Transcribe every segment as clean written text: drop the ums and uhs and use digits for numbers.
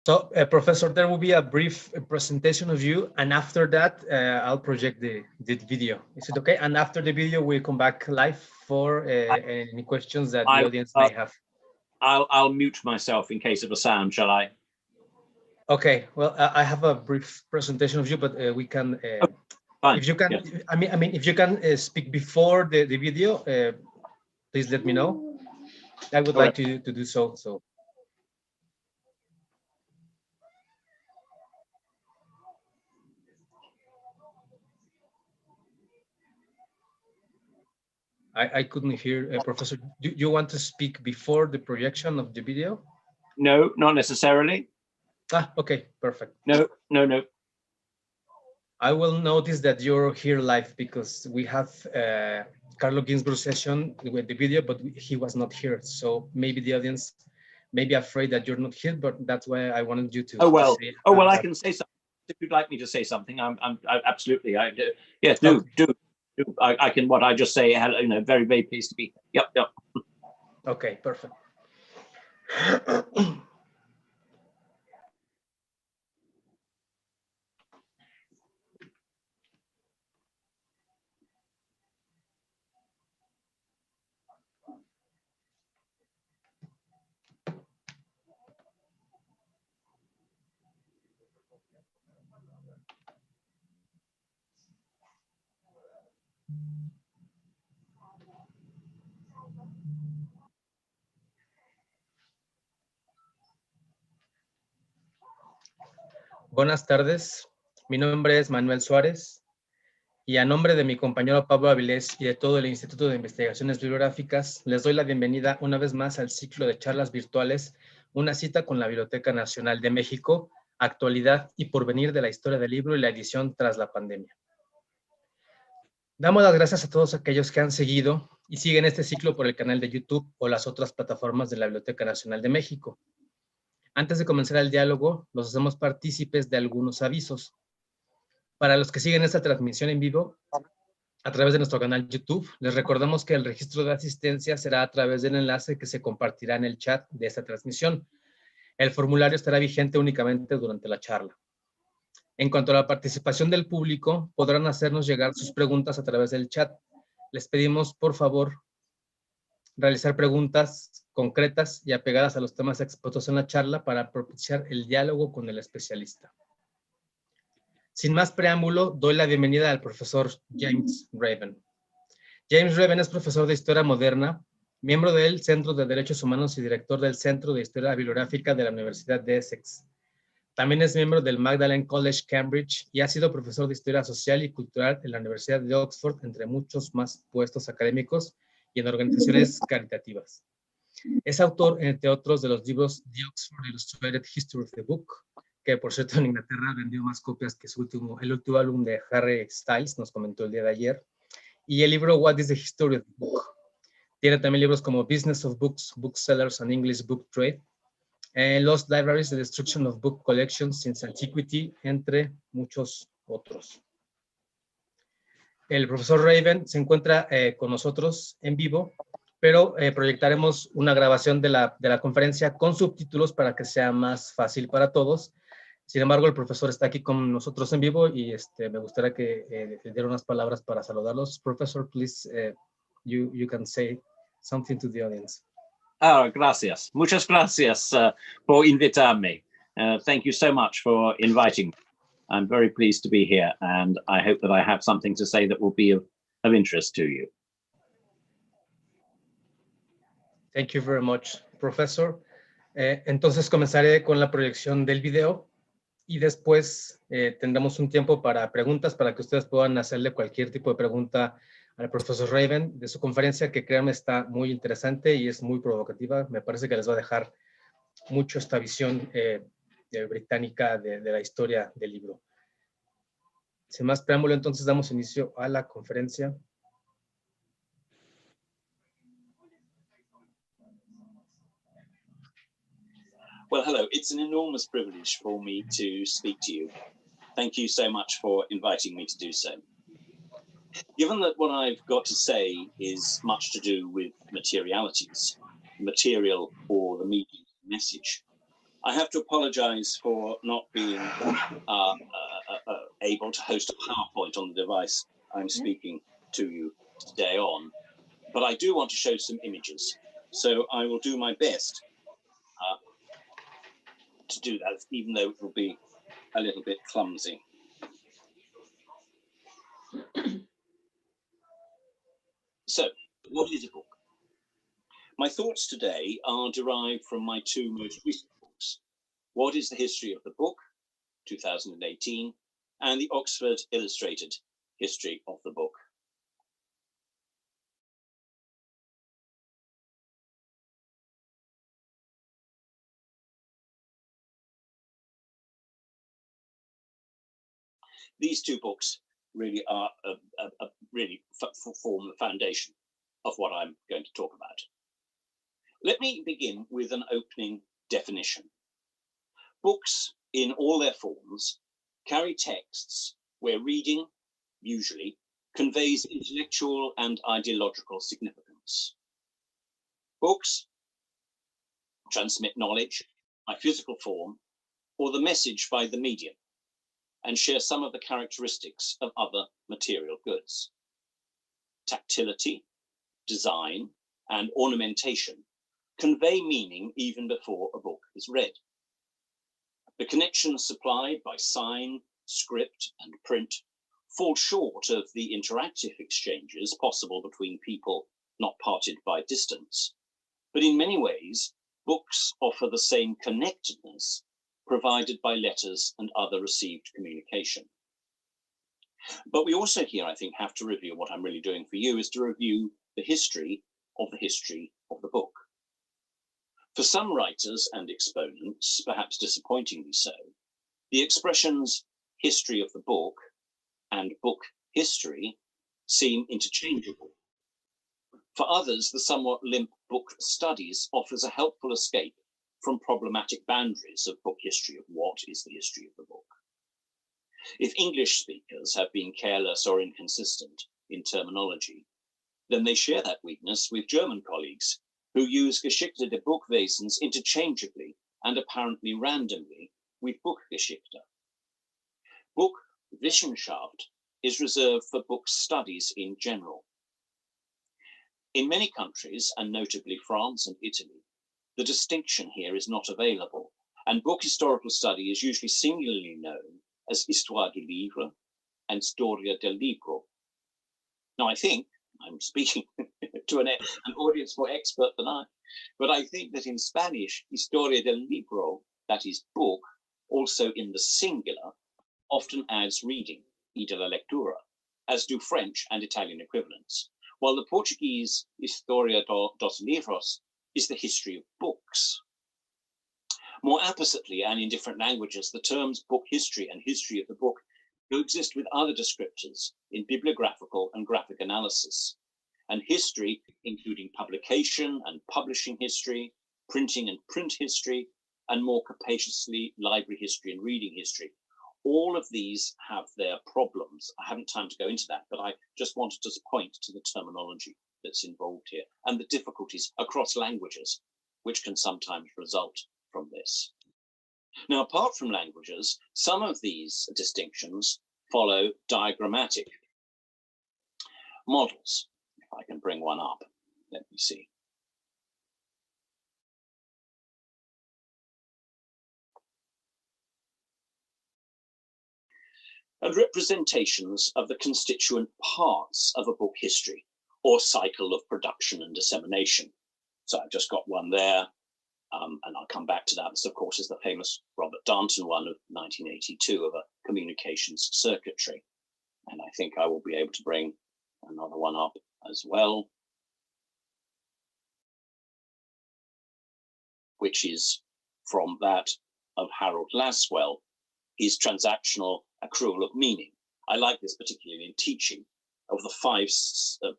So, Professor, there will be a brief presentation of you, and after that, I'll project the video. Is it okay? And after the video, we'll come back live for any questions that the audience may have. I'll mute myself in case of a sound, shall I? Okay. Well, I have a brief presentation of you, but we can. Fine. If you can, Yeah. I mean, if you can speak before the video, please let me know. I would like to do so. So. I couldn't hear, Professor. Do you want to speak before the projection of the video? No, not necessarily. Ah, okay, perfect. No. I will notice that you're here live because we have Carlo Ginsburg's session with the video, but he was not here. So maybe the audience may be afraid that you're not here, but that's why I wanted you to. Oh well. To say, I can say something if you'd like me to say something. I absolutely. Yes, do. Okay. Do. I can. What I just say. You know, very pleased to be. Yep. Okay, perfect. Buenas tardes, mi nombre es Manuel Suárez y a nombre de mi compañero Pablo Avilés y de todo el Instituto de Investigaciones Bibliográficas, les doy la bienvenida una vez más al ciclo de charlas virtuales, una cita con la Biblioteca Nacional de México, actualidad y porvenir de la historia del libro y la edición tras la pandemia. Damos las gracias a todos aquellos que han seguido y siguen este ciclo por el canal de YouTube o las otras plataformas de la Biblioteca Nacional de México. Antes de comenzar el diálogo, los hacemos partícipes de algunos avisos. Para los que siguen esta transmisión en vivo, a través de nuestro canal YouTube, les recordamos que el registro de asistencia será a través del enlace que se compartirá en el chat de esta transmisión. El formulario estará vigente únicamente durante la charla. En cuanto a la participación del público, podrán hacernos llegar sus preguntas a través del chat. Les pedimos, por favor, realizar preguntas concretas y apegadas a los temas expuestos en la charla para propiciar el diálogo con el especialista. Sin más preámbulo, doy la bienvenida al profesor James Raven. James Raven es profesor de Historia Moderna, miembro del Centro de Derechos Humanos y director del Centro de Historia Bibliográfica de la Universidad de Essex. También es miembro del Magdalen College, Cambridge, y ha sido profesor de Historia Social y Cultural en la Universidad de Oxford, entre muchos más puestos académicos y en organizaciones caritativas. Es autor, entre otros, de los libros The Oxford Illustrated History of the Book, que por cierto en Inglaterra vendió más copias que el último álbum de Harry Styles, nos comentó el día de ayer, y el libro What is the History of the Book. Tiene también libros como Business of Books, Booksellers and English Book Trade, Lost Libraries, The Destruction of Book Collections Since Antiquity, entre muchos otros. El profesor Raven se encuentra con nosotros en vivo, pero proyectaremos una grabación de la conferencia con subtítulos para que sea más fácil para todos. Sin embargo, el profesor está aquí con nosotros en vivo y me gustaría que le diera unas palabras para saludarlos. Professor, please, you can say something to the audience. Gracias. Muchas gracias por invitarme. Thank you so much for inviting me. I'm very pleased to be here, and I hope that I have something to say that will be of interest to you. Thank you very much, Professor. Entonces comenzaré con la proyección del video y después tendremos un tiempo para preguntas para que ustedes puedan hacerle cualquier tipo de pregunta al profesor Raven de su conferencia, que créanme está muy interesante y es muy provocativa. Me parece que les va a dejar mucho esta visión británica de la historia del libro. Sin más preámbulo, entonces damos inicio a la conferencia. Well, hello. It's an enormous privilege for me to speak to you. Thank you so much for inviting me to do so. Given that what I've got to say is much to do with materialities, material or the medium message, I have to apologize for not being able to host a PowerPoint on the device I'm speaking to you today on, but I do want to show some images. So I will do my best to do that, even though it will be a little bit clumsy. So, what is a book? My thoughts today are derived from my two most recent books. What is the History of the Book, 2018, and the Oxford Illustrated History of the Book. These two books really are form the foundation of what I'm going to talk about. Let me begin with an opening definition. Books, in all their forms, carry texts where reading, usually, conveys intellectual and ideological significance. Books transmit knowledge by physical form or the message by the medium, and share some of the characteristics of other material goods. Tactility, design, and ornamentation convey meaning even before a book is read. The connections supplied by sign, script, and print fall short of the interactive exchanges possible between people not parted by distance. But in many ways, books offer the same connectedness provided by letters and other received communication. But we also here, I think, have to review what I'm really doing for you is to review the history of the book. For some writers and exponents, perhaps disappointingly so, the expressions history of the book and book history seem interchangeable. For others, the somewhat limp book studies offers a helpful escape from problematic boundaries of book history of what is the history of the book. If English speakers have been careless or inconsistent in terminology, then they share that weakness with German colleagues who use Geschichte der Buchwesens interchangeably and apparently randomly with Buchgeschichte. Buchwissenschaft is reserved for book studies in general. In many countries, and notably France and Italy, the distinction here is not available, and book historical study is usually singularly known as Histoire du livre and Historia del libro. Now, I think I'm speaking to an audience more expert than I, but I think that in Spanish, Historia del libro, that is book, also in the singular, often adds reading, y de la lectura, as do French and Italian equivalents, while the Portuguese Historia dos livros is the history of books. More appositely, and in different languages, the terms book history and history of the book coexist with other descriptors in bibliographical and graphic analysis, and history, including publication and publishing history, printing and print history, and more capaciously library history and reading history. All of these have their problems. I haven't time to go into that, but I just wanted to point to the terminology that's involved here and the difficulties across languages, which can sometimes result from this. Now, apart from languages, some of these distinctions follow diagrammatic models. If I can bring one up, let me see. And representations of the constituent parts of a book history or cycle of production and dissemination. So I've just got one there, and I'll come back to that. This, of course, is the famous Robert Darnton one of 1982 of a communications circuitry. And I think I will be able to bring another one up as well, which is from that of Harold Laswell, his transactional accrual of meaning. I like this particularly in teaching of the 5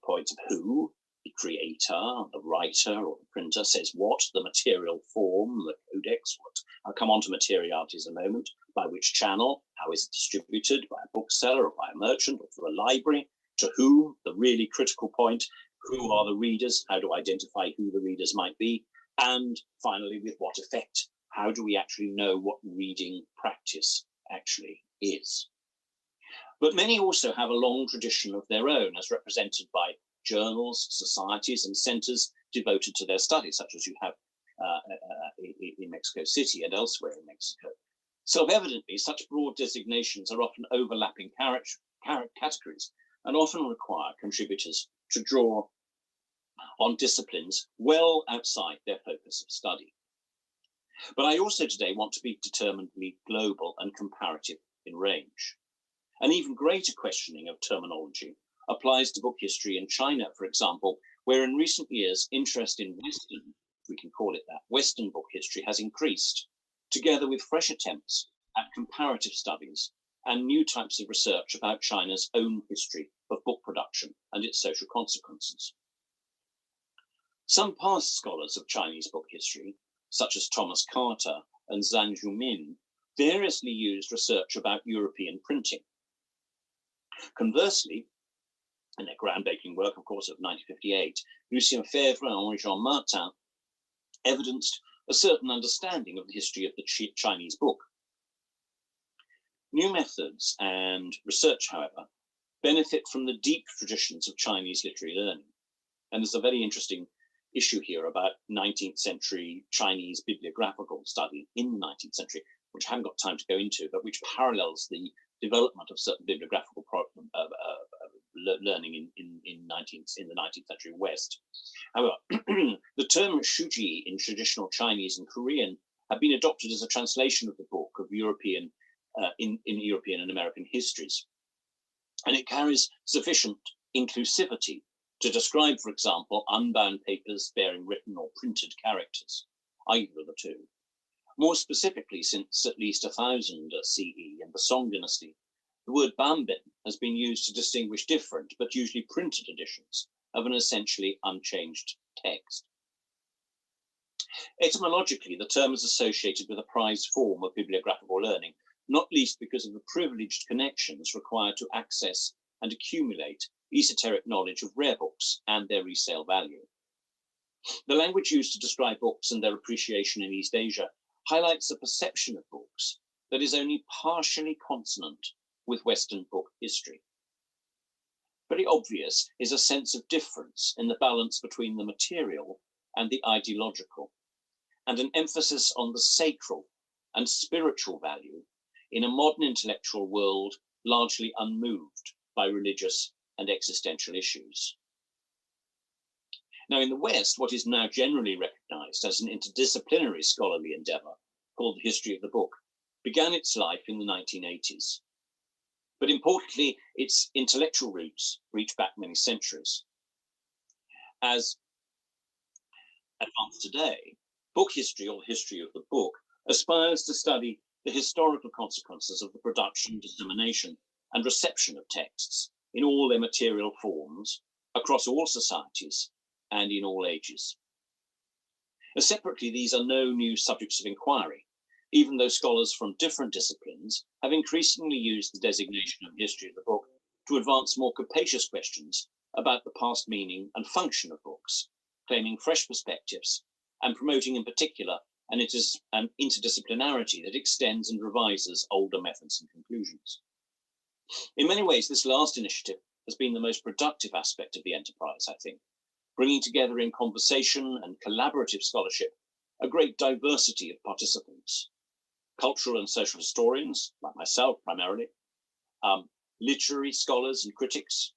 points of who, the creator, the writer, or the printer says what, the material form, the codex, what. I'll come on to materialities in a moment, by which channel, how is it distributed, by a bookseller or by a merchant or through a library, to whom, the really critical point, who are the readers, how to identify who the readers might be, and finally with what effect, How do we actually know what reading practice actually is? But many also have a long tradition of their own, as represented by journals, societies, and centers devoted to their study, such as you have in Mexico City and elsewhere in Mexico. Self-evidently, such broad designations are often overlapping categories and often require contributors to draw on disciplines well outside their focus of study. But I also today want to be determinedly global and comparative in range. An even greater questioning of terminology applies to book history in China, for example, where in recent years interest in Western, if we can call it that, Western book history has increased, together with fresh attempts at comparative studies and new types of research about China's own history of book production and its social consequences. Some past scholars of Chinese book history, such as Thomas Carter and Zhang Zhumin, variously used research about European printing. Conversely, in their groundbreaking work, of course, of 1958, Lucien Febvre and Henri-Jean Martin evidenced a certain understanding of the history of the Chinese book. New methods and research, however, benefit from the deep traditions of Chinese literary learning. And there's a very interesting issue here about 19th century Chinese bibliographical study in the 19th century, which I haven't got time to go into, but which parallels the development of certain bibliographical learning in the 19th century West. However, the term shuji in traditional Chinese and Korean have been adopted as a translation of the book of European in European and American histories, and it carries sufficient inclusivity to describe, for example, unbound papers bearing written or printed characters, either of the two. More specifically, since at least 1000 CE in the Song dynasty, the word bambin has been used to distinguish different, but usually printed editions of an essentially unchanged text. Etymologically, the term is associated with a prized form of bibliographical learning, not least because of the privileged connections required to access and accumulate esoteric knowledge of rare books and their resale value. The language used to describe books and their appreciation in East Asia highlights a perception of books that is only partially consonant with Western book history. Very obvious is a sense of difference in the balance between the material and the ideological, and an emphasis on the sacral and spiritual value in a modern intellectual world largely unmoved by religious and existential issues. Now, in the West, what is now generally recognized as an interdisciplinary scholarly endeavor, called the history of the book, began its life in the 1980s. But importantly, its intellectual roots reach back many centuries. As advanced today, book history, or the history of the book, aspires to study the historical consequences of the production, dissemination, and reception of texts in all their material forms, across all societies, and in all ages. Separately, these are no new subjects of inquiry, even though scholars from different disciplines have increasingly used the designation of history of the book to advance more capacious questions about the past meaning and function of books, claiming fresh perspectives and promoting in particular an interdisciplinarity that extends and revises older methods and conclusions. In many ways, this last initiative has been the most productive aspect of the enterprise, I think, bringing together in conversation and collaborative scholarship a great diversity of participants, cultural and social historians, like myself primarily, literary scholars and critics,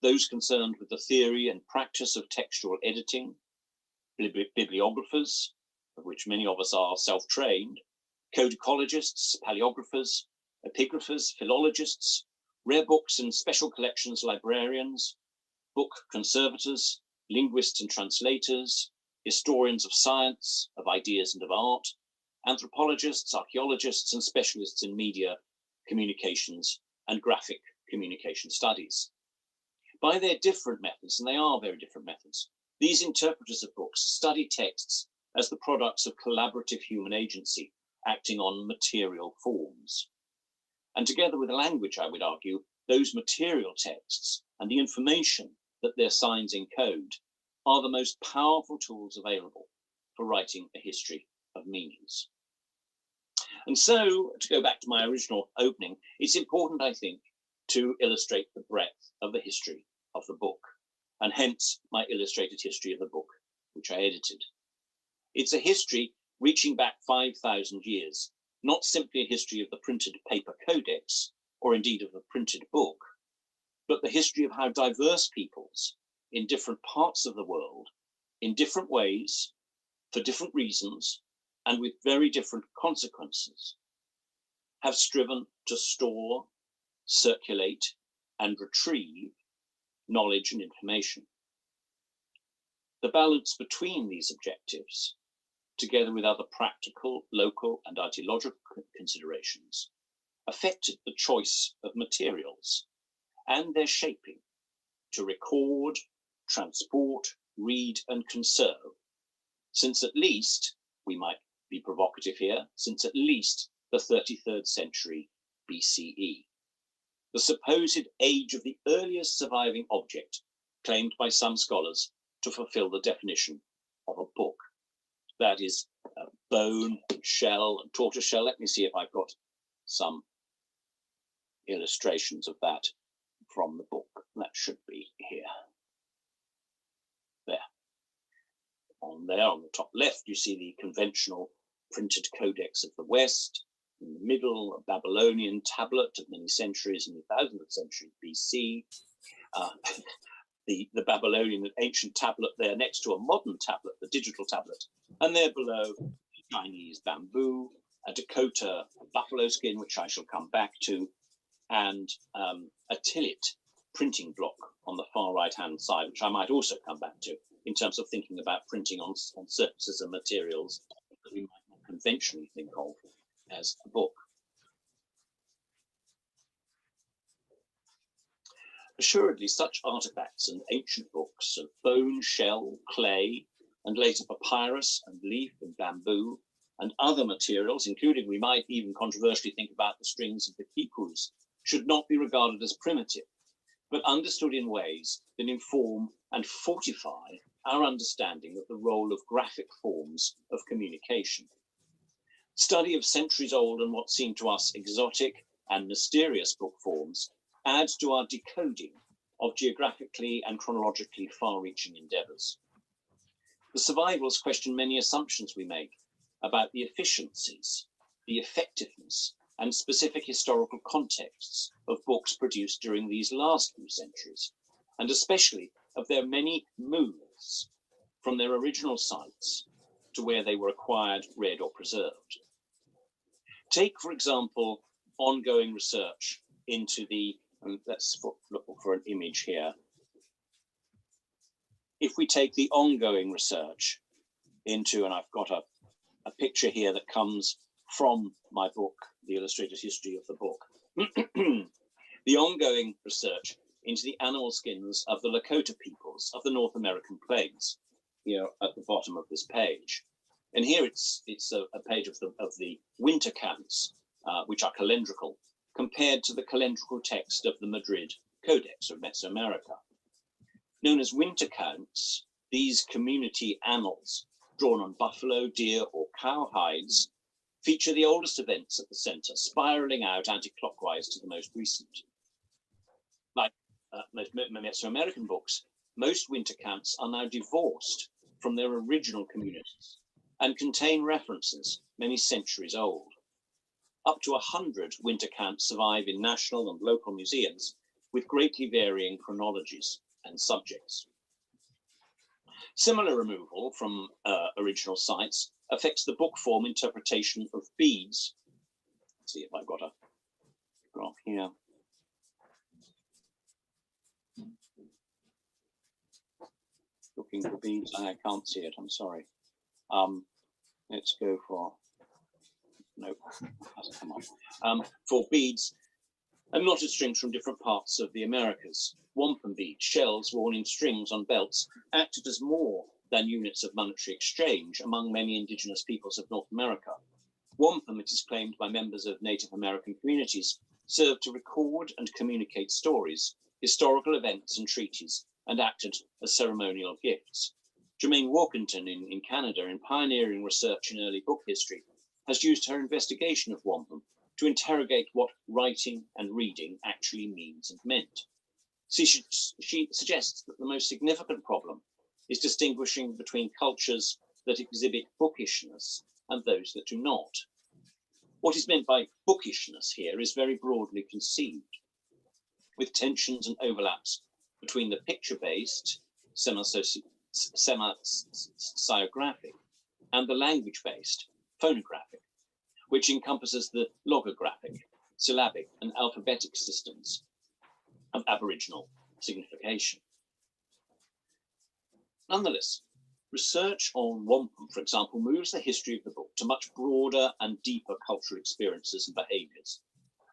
those concerned with the theory and practice of textual editing, bibliographers, of which many of us are self-trained, codicologists, paleographers, epigraphers, philologists, rare books and special collections librarians, book conservators, linguists and translators, historians of science, of ideas and of art, anthropologists, archaeologists, and specialists in media, communications, and graphic communication studies. By their different methods, and they are very different methods, these interpreters of books study texts as the products of collaborative human agency acting on material forms. And together with the language, I would argue, those material texts and the information that their signs encode are the most powerful tools available for writing a history of meanings. And so, to go back to my original opening, it's important, I think, to illustrate the breadth of the history of the book, and hence my illustrated history of the book, which I edited. It's a history reaching back 5,000 years, not simply a history of the printed paper codex, or indeed of the printed book, but the history of how diverse peoples in different parts of the world, in different ways, for different reasons, and with very different consequences, have striven to store, circulate, and retrieve knowledge and information. The balance between these objectives, together with other practical, local, and ideological considerations, affected the choice of materials and their shaping to record, transport, read, and conserve, since at least, we might be provocative here, since at least the 33rd century BCE, the supposed age of the earliest surviving object claimed by some scholars to fulfill the definition of a book. That is bone, shell, and tortoise shell. Let me see if I've got some illustrations of that from the book. That should be here. There. On there, on the top left, you see the conventional printed codex of the West. In the middle, a Babylonian tablet of many centuries in the 1000th century BC. The Babylonian ancient tablet there next to a modern tablet, the digital tablet. And there below, Chinese bamboo, a Dakota buffalo skin, which I shall come back to, and a tillet printing block on the far right-hand side, which I might also come back to in terms of thinking about printing on surfaces and materials that we might not conventionally think of as a book. Assuredly, such artifacts and ancient books of bone, shell, clay, and later papyrus and leaf and bamboo and other materials, including we might even controversially think about the strings of the kikus, should not be regarded as primitive, but understood in ways that inform and fortify our understanding of the role of graphic forms of communication. Study of centuries-old and what seem to us exotic and mysterious book forms adds to our decoding of geographically and chronologically far-reaching endeavors. The survivals question many assumptions we make about the efficiencies, the effectiveness, and specific historical contexts of books produced during these last few centuries, and especially of their many moves from their original sites to where they were acquired, read, or preserved. Take, for example, ongoing research into the, let's look for an image here. If we take the ongoing research into, and I've got a picture here that comes from my book, The Illustrated History of the Book, the ongoing research into the animal skins of the Lakota peoples of the North American plains, here at the bottom of this page. And here it's a page of the winter counts, which are calendrical, compared to the calendrical text of the Madrid Codex of Mesoamerica. Known as winter counts, these community annals, drawn on buffalo, deer, or cow hides, feature the oldest events at the center, spiraling out anti-clockwise to the most recent. Like most Mesoamerican books, most winter counts are now divorced from their original communities and contain references many centuries old. Up to 100 winter counts survive in national and local museums with greatly varying chronologies and subjects. Similar removal from original sites affects the book form interpretation of beads. Let's see if I've got a graph here. Looking for beads, I can't see it, I'm sorry. Let's go for, nope, hasn't come up. For beads, and knotted strings from different parts of the Americas. Wampum beads, shells worn in strings on belts, acted as more than units of monetary exchange among many indigenous peoples of North America. Wampum, it is claimed by members of Native American communities, served to record and communicate stories, historical events and treaties, and acted as ceremonial gifts. Jermaine Walkington in Canada, in pioneering research in early book history, has used her investigation of wampum to interrogate what writing and reading actually means and meant. She suggests that the most significant problem is distinguishing between cultures that exhibit bookishness and those that do not. What is meant by bookishness here is very broadly conceived, with tensions and overlaps between the picture-based, semi-sciographic, and the language-based, phonographic, which encompasses the logographic, syllabic, and alphabetic systems of Aboriginal signification. Nonetheless, research on wampum, for example, moves the history of the book to much broader and deeper cultural experiences and behaviours,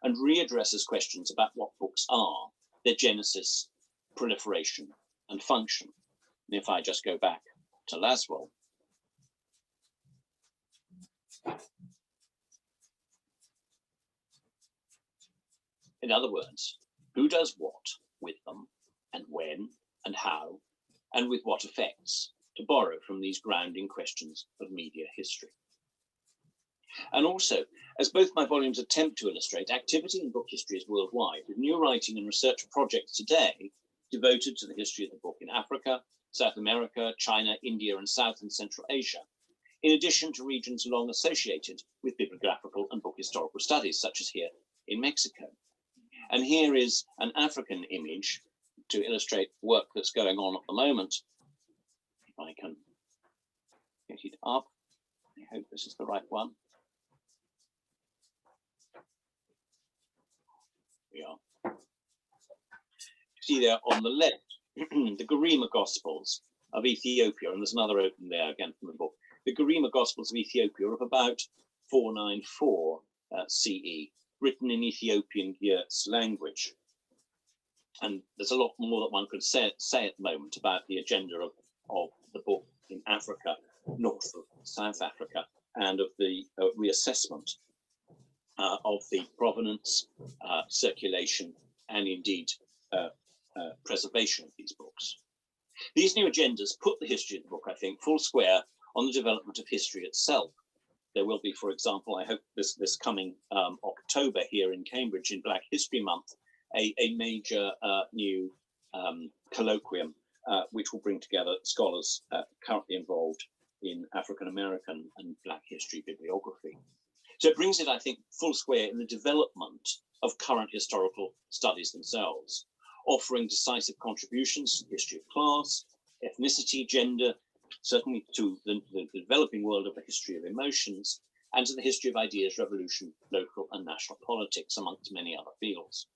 and readdresses questions about what books are, their genesis, proliferation, and function. And if I just go back to Laswell, in other words, who does what with them, and when, and how, and with what effects, to borrow from these grounding questions of media history. And also, as both my volumes attempt to illustrate, activity in book history is worldwide, with new writing and research projects today devoted to the history of the book in Africa, South America, China, India, and South and Central Asia, in addition to regions long associated with bibliographical and book historical studies, such as here in Mexico. And here is an African image to illustrate work that's going on at the moment. If I can get it up, I hope this is the right one. We are. See there on the left, the Garima Gospels of Ethiopia, and there's another open there again from the book. The Garima Gospels of Ethiopia of about 494 CE, written in Ethiopian Geertz language. And there's a lot more that one could say at the moment about the agenda of the book in Africa, North of South Africa, and of the reassessment of the provenance, circulation, and indeed preservation of these books. These new agendas put the history of the book, I think, full square on the development of history itself. There will be, for example, I hope this coming October here in Cambridge in Black History Month, a major new colloquium which will bring together scholars currently involved in African American and Black history bibliography. So it brings it, I think, full square in the development of current historical studies themselves, offering decisive contributions to the history of class, ethnicity, gender, certainly to the developing world of the history of emotions, and to the history of ideas, revolution, local and national politics, amongst many other fields.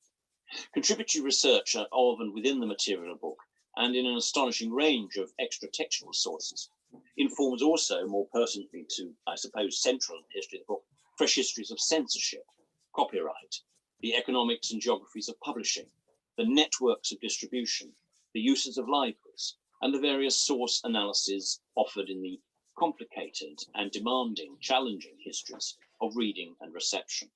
Contributory research of and within the material book, and in an astonishing range of extra textual sources, informs also, more pertinently to, I suppose, central in the history of the book, fresh histories of censorship, copyright, the economics and geographies of publishing, the networks of distribution, the uses of libraries, and the various source analyses offered in the complicated and demanding, challenging histories of reading and reception.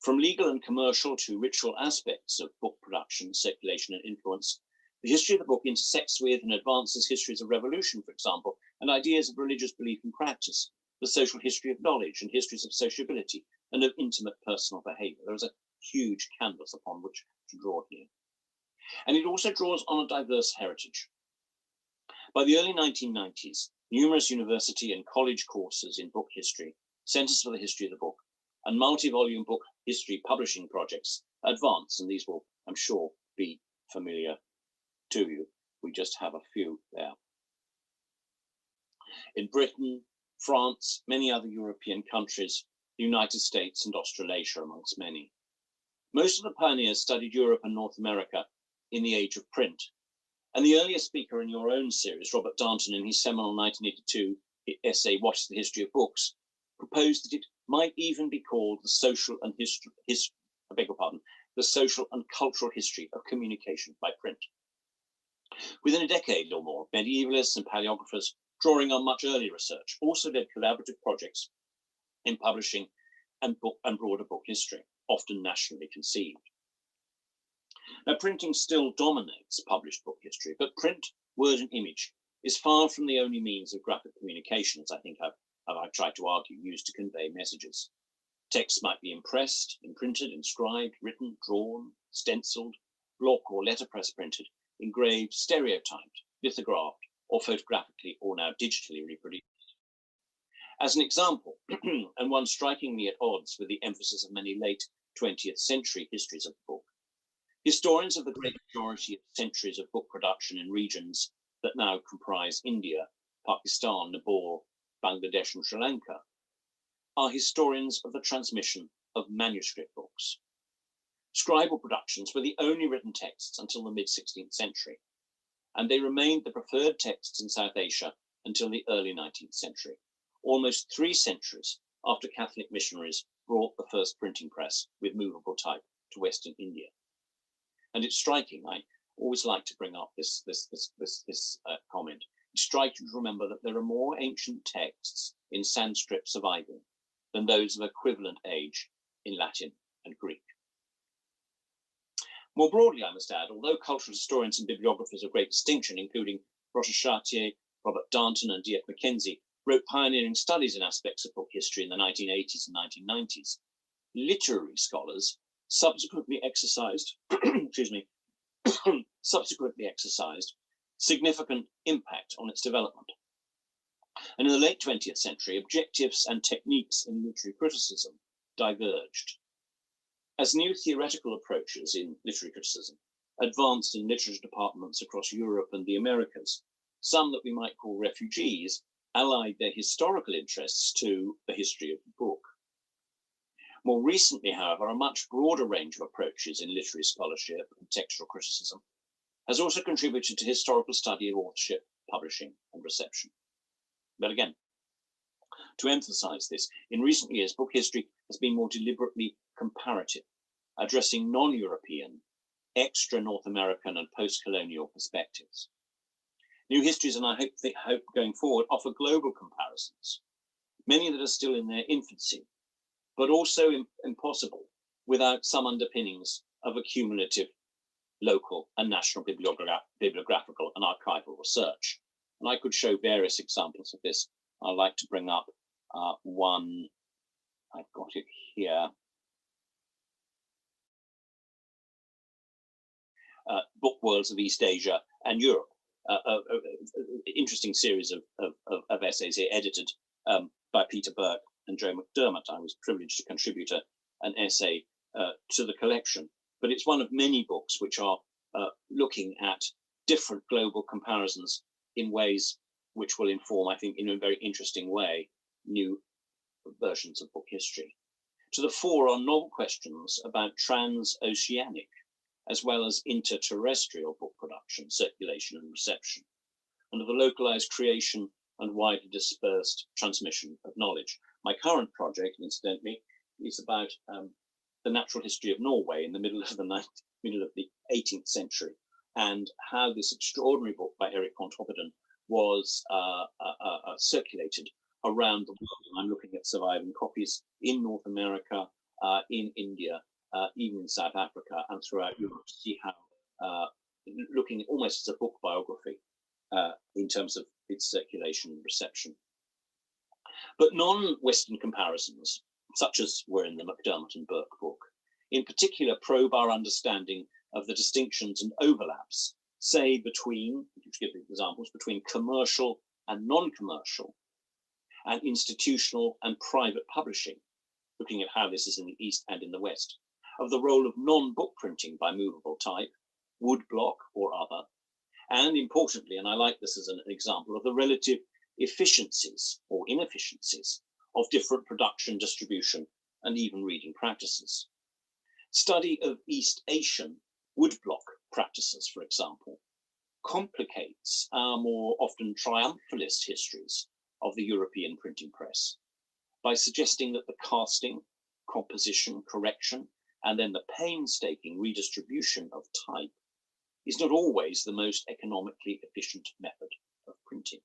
From legal and commercial to ritual aspects of book production, circulation, and influence, the history of the book intersects with and advances histories of revolution, for example, and ideas of religious belief and practice, the social history of knowledge and histories of sociability and of intimate personal behavior. There is a huge canvas upon which to draw here. And it also draws on a diverse heritage. By the early 1990s, numerous university and college courses in book history, centers for the history of the book, and multi-volume book history publishing projects advance, and these will, I'm sure, be familiar to you. We just have a few there. In Britain, France, many other European countries, the United States and Australasia, amongst many. Most of the pioneers studied Europe and North America in the age of print. And the earliest speaker in your own series, Robert Darnton, in his seminal 1982 essay, What is the History of Books, proposed that it might even be called the social and the social and cultural history of communication by print. Within a decade or more, medievalists and paleographers, drawing on much earlier research, also led collaborative projects in publishing and broader book history, often nationally conceived. Now, printing still dominates published book history, but print, word and image, is far from the only means of graphic communication, as I think I've I tried to argue, used to convey messages. Texts might be impressed, imprinted, inscribed, written, drawn, stenciled, block or letterpress printed, engraved, stereotyped, lithographed, or photographically or now digitally reproduced. As an example, and one strikingly at odds with the emphasis of many late 20th century histories of the book, historians of the great majority of centuries of book production in regions that now comprise India, Pakistan, Nepal, Bangladesh, and Sri Lanka are historians of the transmission of manuscript books. Scribal productions were the only written texts until the mid-16th century, and they remained the preferred texts in South Asia until the early 19th century, almost 3 centuries after Catholic missionaries brought the first printing press with movable type to Western India. And it's striking, I always like to bring up this comment. It's striking to remember that there are more ancient texts in Sanskrit surviving than those of equivalent age in Latin and Greek. More broadly, I must add, although cultural historians and bibliographers of great distinction, including Roger Chartier, Robert Darnton, and D.F. Mackenzie, wrote pioneering studies in aspects of book history in the 1980s and 1990s, literary scholars subsequently exercised, significant impact on its development. And in the late 20th century, objectives and techniques in literary criticism diverged. As new theoretical approaches in literary criticism advanced in literature departments across Europe and the Americas, some that we might call refugees allied their historical interests to the history of the book. More recently, however, a much broader range of approaches in literary scholarship and textual criticism has also contributed to historical study of authorship, publishing, and reception. But again, to emphasize this, in recent years, book history has been more deliberately comparative, addressing non-European, extra-North American and post-colonial perspectives. New histories, and I hope going forward, offer global comparisons, many that are still in their infancy, but also impossible without some underpinnings of accumulative local and national bibliographical and archival research. And I could show various examples of this. I'd like to bring up one, I've got it here. Book Worlds of East Asia and Europe. Interesting series of essays here, edited by Peter Burke and Joe McDermott. I was privileged to contribute an essay to the collection, but it's one of many books which are looking at different global comparisons in ways which will inform, I think, in a very interesting way, new versions of book history. To the fore are novel questions about transoceanic as well as interterrestrial book production, circulation, and reception, and of the localized creation and widely dispersed transmission of knowledge. My current project, incidentally, is about the natural history of Norway in the middle of the 18th century, and how this extraordinary book by Erik Pontoppidan was circulated around the world. And I'm looking at surviving copies in North America, in India, even in South Africa, and throughout Europe, to see how, looking almost as a book biography in terms of its circulation and reception. But non-Western comparisons, such as were in the McDermott and Burke book, in particular probe our understanding of the distinctions and overlaps, say between, to give examples, between commercial and non-commercial, and institutional and private publishing, looking at how this is in the East and in the West, of the role of non-book printing by movable type, woodblock or other, and importantly, and I like this as an example, of the relative efficiencies or inefficiencies of different production, distribution, and even reading practices. Study of East Asian woodblock practices, for example, complicates our more often triumphalist histories of the European printing press by suggesting that the casting, composition, correction, and then the painstaking redistribution of type is not always the most economically efficient method of printing.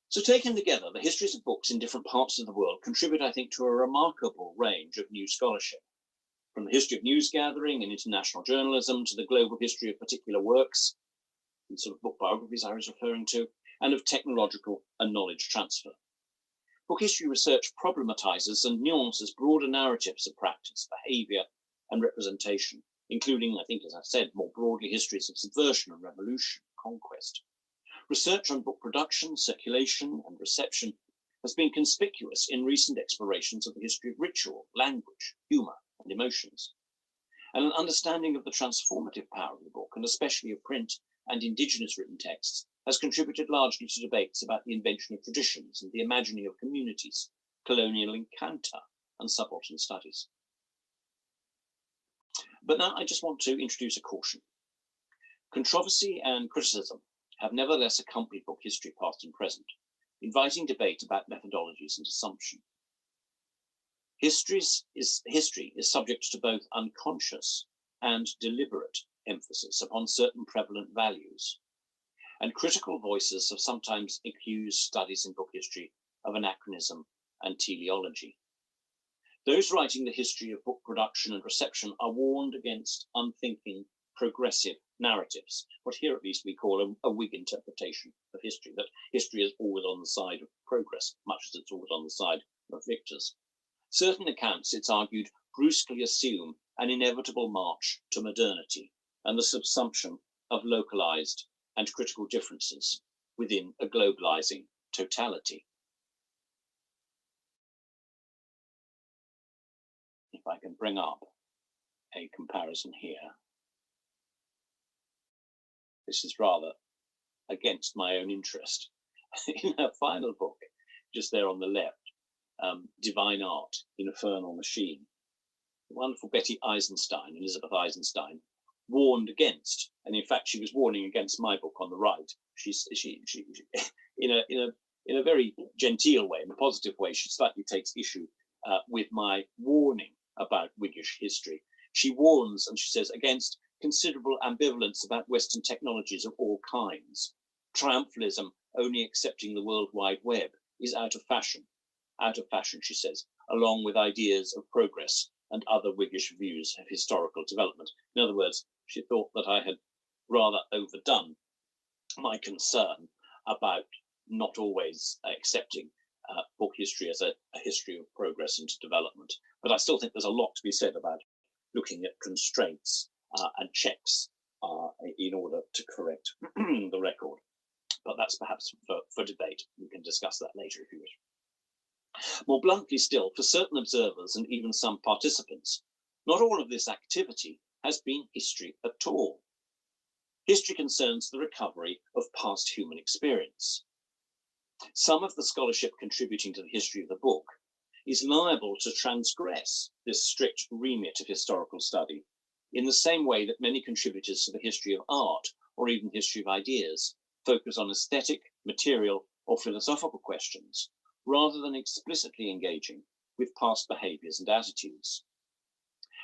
So taken together, the histories of books in different parts of the world contribute, I think, to a remarkable range of new scholarship, from the history of news gathering and international journalism to the global history of particular works, these sort of book biographies I was referring to, and of technological and knowledge transfer. Book history research problematizes and nuances broader narratives of practice, behavior, and representation, including, I think, as I've said, more broadly, histories of subversion and revolution, conquest. Research on book production, circulation, and reception has been conspicuous in recent explorations of the history of ritual, language, humor, and emotions. And an understanding of the transformative power of the book, and especially of print and indigenous written texts, has contributed largely to debates about the invention of traditions and the imagining of communities, colonial encounter, and subaltern studies. But now I just want to introduce a caution. Controversy and criticism have nevertheless accompanied book history past and present, inviting debate about methodologies and assumption. History is subject to both unconscious and deliberate emphasis upon certain prevalent values, and critical voices have sometimes accused studies in book history of anachronism and teleology. Those writing the history of book production and reception are warned against unthinking, progressive narratives, what here at least we call a Whig interpretation of history, that history is always on the side of progress, much as it's always on the side of victors. Certain accounts, it's argued, brusquely assume an inevitable march to modernity and the subsumption of localized and critical differences within a globalizing totality. If I can bring up a comparison here. This is rather against my own interest. In her final book, just there on the left, Divine Art in a Infernal Machine, the wonderful Betty Eisenstein, Elizabeth Eisenstein, warned against, and in fact she was warning against my book on the right. She in a very genteel way, in a positive way, she slightly takes issue with my warning about Whiggish history. She warns, and she says, against considerable ambivalence about Western technologies of all kinds. Triumphalism only accepting the World Wide Web is out of fashion, she says, along with ideas of progress and other Whiggish views of historical development. In other words, she thought that I had rather overdone my concern about not always accepting book history as a history of progress and development. But I still think there's a lot to be said about looking at constraints and checks in order to correct the record. But that's perhaps for debate. We can discuss that later if you wish. More bluntly still, for certain observers and even some participants, not all of this activity has been history at all. History concerns the recovery of past human experience. Some of the scholarship contributing to the history of the book is liable to transgress this strict remit of historical study in the same way that many contributors to the history of art or even history of ideas focus on aesthetic, material, or philosophical questions rather than explicitly engaging with past behaviors and attitudes.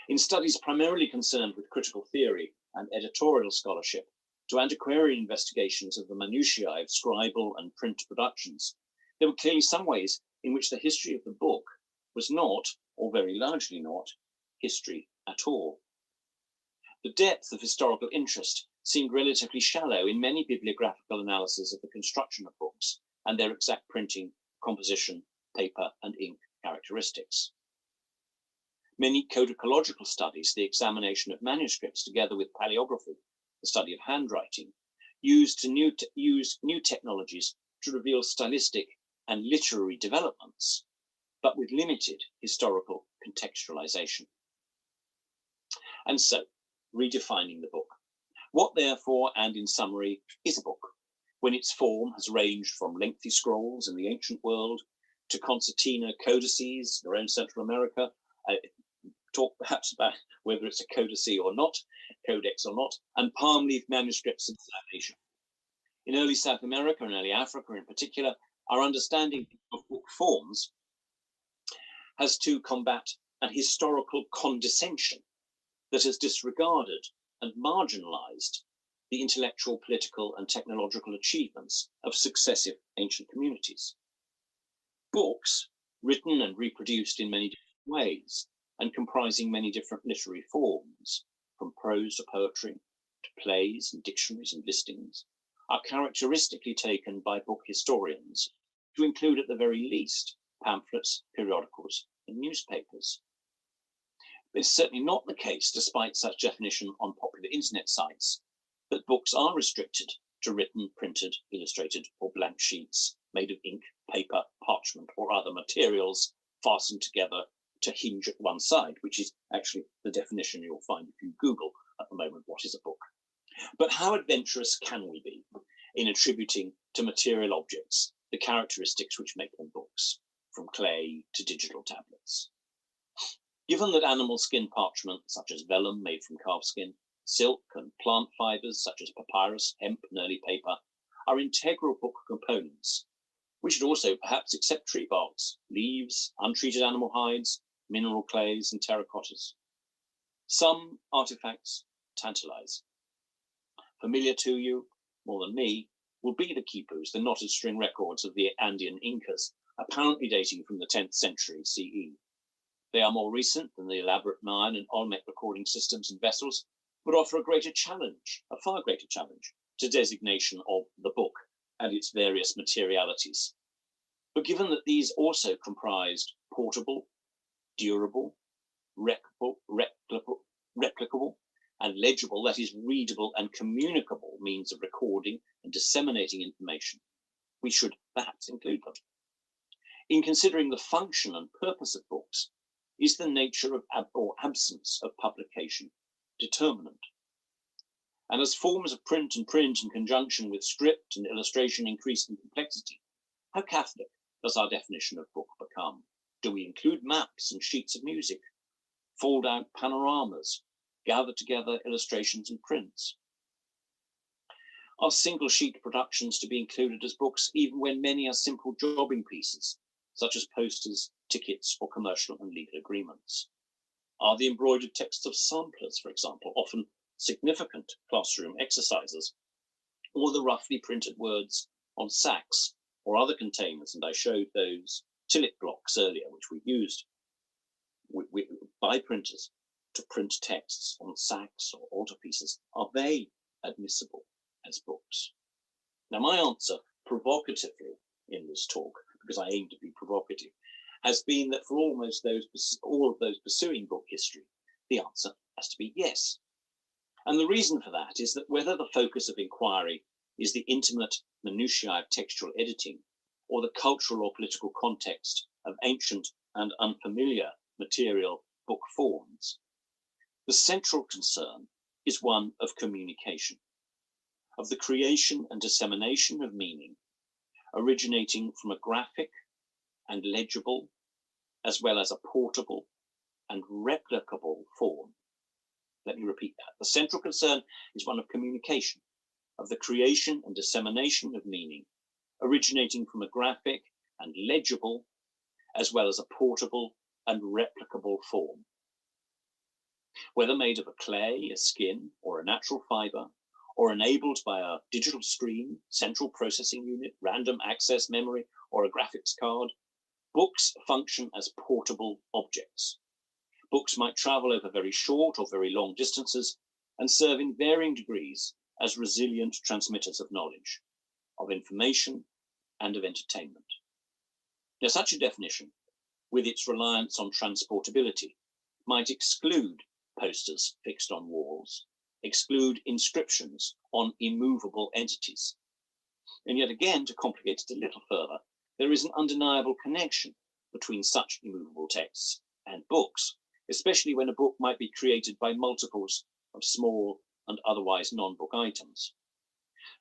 In studies primarily concerned with critical theory and editorial scholarship, to antiquarian investigations of the minutiae of scribal and print productions, there were clearly some ways in which the history of the book was not, or very largely not, history at all. The depth of historical interest seemed relatively shallow in many bibliographical analyses of the construction of books and their exact printing, composition, paper, and ink characteristics. Many codicological studies, the examination of manuscripts together with paleography, the study of handwriting, used new technologies to reveal stylistic and literary developments, but with limited historical contextualization. And so, redefining the book. What, therefore, and in summary, is a book, when its form has ranged from lengthy scrolls in the ancient world to concertina codices around Central America? Talk perhaps about whether it's a codice or not, codex or not, and palm leaf manuscripts in South Asia. In early South America and early Africa in particular, our understanding of book forms has to combat an historical condescension that has disregarded and marginalized the intellectual, political, and technological achievements of successive ancient communities. Books, written and reproduced in many different ways, and comprising many different literary forms, from prose to poetry, to plays and dictionaries and listings, are characteristically taken by book historians to include at the very least pamphlets, periodicals, and newspapers. It's certainly not the case, despite such definition on popular internet sites, that books are restricted to written, printed, illustrated, or blank sheets made of ink, paper, parchment, or other materials fastened together to hinge at one side, which is actually the definition you'll find if you Google at the moment what is a book. But how adventurous can we be in attributing to material objects the characteristics which make them books, from clay to digital tablets? Given that animal skin parchment, such as vellum made from calfskin, silk and plant fibers such as papyrus, hemp, and early paper are integral book components, we should also perhaps accept tree barks, leaves, untreated animal hides, mineral clays, and terracottas. Some artifacts tantalize. Familiar to you, more than me, will be the quipus, the knotted string records of the Andean Incas, apparently dating from the 10th century CE. They are more recent than the elaborate Mayan and Olmec recording systems and vessels, but offer a greater challenge, a far greater challenge, to designation of the book and its various materialities. But given that these also comprised portable, durable, replicable, and legible, that is, readable and communicable means of recording and disseminating information, we should perhaps include them. In considering the function and purpose of books, is the nature of or absence of publication determinant? And as forms of print in conjunction with script and illustration increase in complexity, how Catholic does our definition of book become? Do we include maps and sheets of music, fold out panoramas, gather together illustrations and prints? Are single sheet productions to be included as books even when many are simple jobbing pieces, such as posters, tickets, or commercial and legal agreements? Are the embroidered texts of samplers, for example, often significant classroom exercises, or the roughly printed words on sacks or other containers, and I showed those tillet blocks earlier, which we used by printers to print texts on sacks or altarpieces, are they admissible as books? Now, my answer, provocatively in this talk, because I aim to be provocative, has been that for all of those pursuing book history, the answer has to be yes. And the reason for that is that whether the focus of inquiry is the intimate minutiae of textual editing or the cultural or political context of ancient and unfamiliar material book forms, the central concern is one of communication, of the creation and dissemination of meaning originating from a graphic and legible, as well as a portable and replicable form. Let me repeat that. The central concern is one of communication, of the creation and dissemination of meaning, originating from a graphic and legible, as well as a portable and replicable form. Whether made of a clay, a skin, or a natural fiber, or enabled by a digital screen, central processing unit, random access memory, or a graphics card, books function as portable objects. Books might travel over very short or very long distances and serve in varying degrees as resilient transmitters of knowledge, of information, and of entertainment. Now, such a definition, with its reliance on transportability, might exclude posters fixed on walls, exclude inscriptions on immovable entities. And yet again, to complicate it a little further, there is an undeniable connection between such immovable texts and books, especially when a book might be created by multiples of small and otherwise non-book items.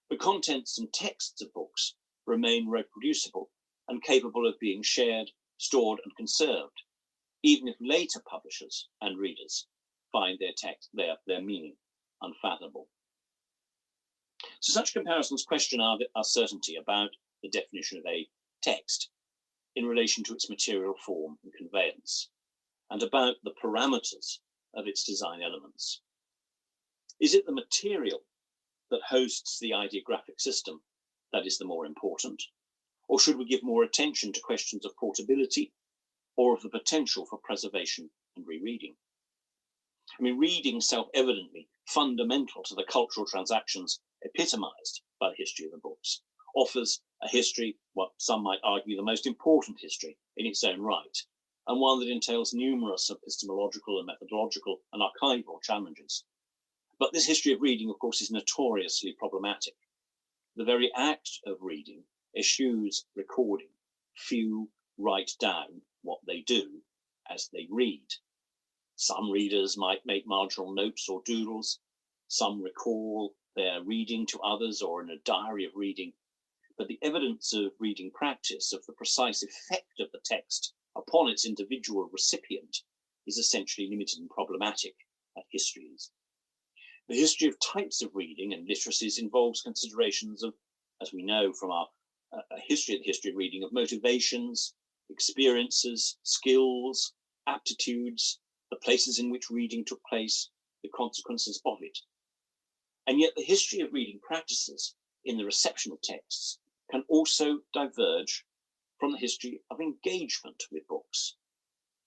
The contents and texts of books remain reproducible and capable of being shared, stored, and conserved, even if later publishers and readers find their meaning unfathomable. So such comparisons question our certainty about the definition of a text in relation to its material form and conveyance, and about the parameters of its design elements. Is it the material that hosts the ideographic system that is the more important? Or should we give more attention to questions of portability or of the potential for preservation and rereading? I mean, reading self-evidently fundamental to the cultural transactions epitomized by the history of the books, offers a history, what some might argue the most important history in its own right, and one that entails numerous epistemological and methodological and archival challenges. But this history of reading, of course, is notoriously problematic. The very act of reading eschews recording. Few write down what they do as they read. Some readers might make marginal notes or doodles. Some recall their reading to others or in a diary of reading. But the evidence of reading practice, of the precise effect of the text upon its individual recipient, is essentially limited and problematic as history is. The history of types of reading and literacies involves considerations of, as we know from our history of reading, of motivations, experiences, skills, aptitudes, the places in which reading took place, the consequences of it. And yet the history of reading practices in the reception of texts can also diverge from the history of engagement with books,